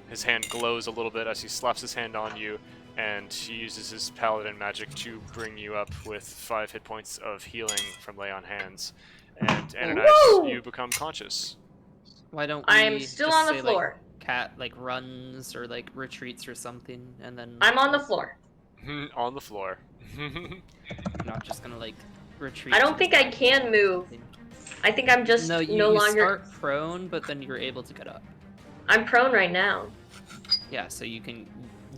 his hand glows a little bit as he slaps his hand on you, and he uses his paladin magic to bring you up with 5 hit points of healing from lay on hands. And Ananias, Woo! you become conscious. Why don't we I'm still just on the say, floor. Like, cat like runs or like retreats or something, and then I'm on the floor. On the floor. not just gonna like retreat. I to don't the think I back or can move. something. I think I'm just No, you, no you longer. start prone, but then you're able to get up. I'm prone right now. Yeah, so you can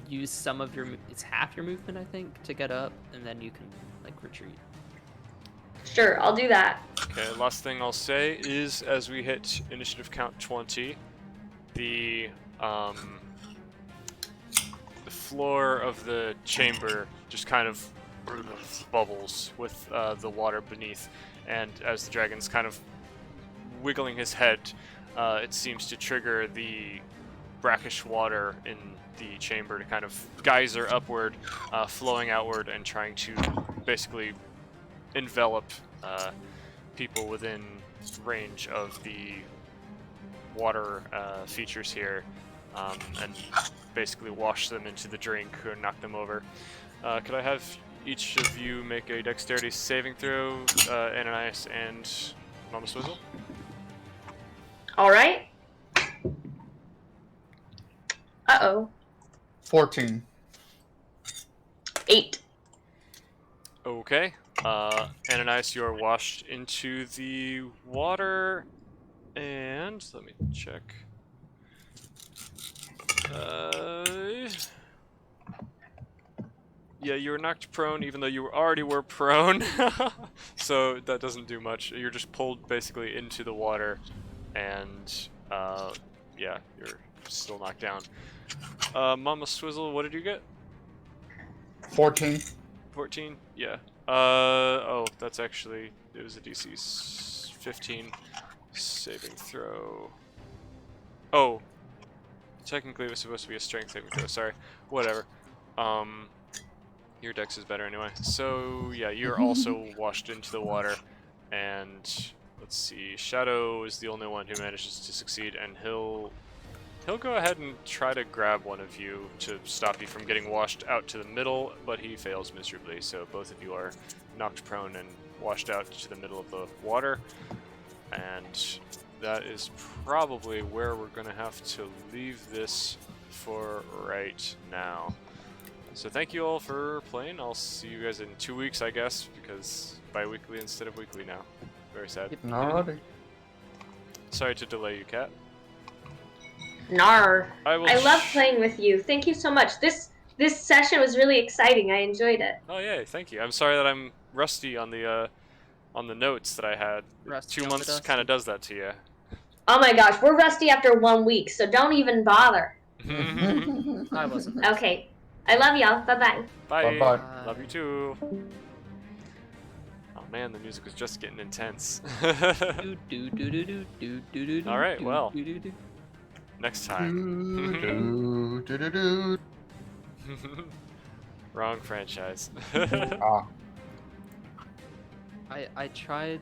use some of your. It's half your movement, I think, to get up, and then you can like retreat. Sure, I'll do that. Okay, last thing I'll say is as we hit initiative count 20, the floor of the chamber just kind of bubbles with the water beneath, and as the dragon's kind of wiggling his head, it seems to trigger the brackish water in the chamber to kind of geyser upward, flowing outward, and trying to basically envelop people within range of the water features here, and basically wash them into the drink or knock them over. Could I have each of you make a dexterity saving throw, Ananias and Mama Swizzle? All right. Uh-oh. 14. 8. Okay. Ananias, you are washed into the water, and let me check. Yeah, you were knocked prone even though you already were prone, so that doesn't do much. You're just pulled basically into the water, and yeah, you're still knocked down. Mama Swizzle, what did you get? 14. 14? Yeah. Oh, that's actually, it was a DC 15 saving throw. Oh, technically it was supposed to be a strength saving throw, sorry. Whatever. Your dex is better anyway. So, yeah, you're also washed into the water, and let's see, Shadow is the only one who manages to succeed, and he'll go ahead and try to grab one of you to stop you from getting washed out to the middle, but he fails miserably, so both of you are knocked prone and washed out to the middle of the water, and that is probably where we're going to have to leave this for right now. So thank you all for playing. I'll see you guys in 2 weeks, I guess, because bi-weekly instead of weekly now. Very sad. Yep. Alrighty. Sorry to delay you, Kat. Nar. I will I love playing with you. Thank you so much. This session was really exciting. I enjoyed it. Oh yeah, thank you. I'm sorry that I'm rusty on the notes that I had. Rusty 2 on the months dusty. kind of does that to you. Oh my gosh, we're rusty after 1 week, so don't even bother. I wasn't. Okay. I love y'all. Bye-bye. Bye. Bye-bye. Love you too. Oh man, the music was just getting intense. All right, well. Next time. Do, do, do, do. Wrong franchise. Ah. I tried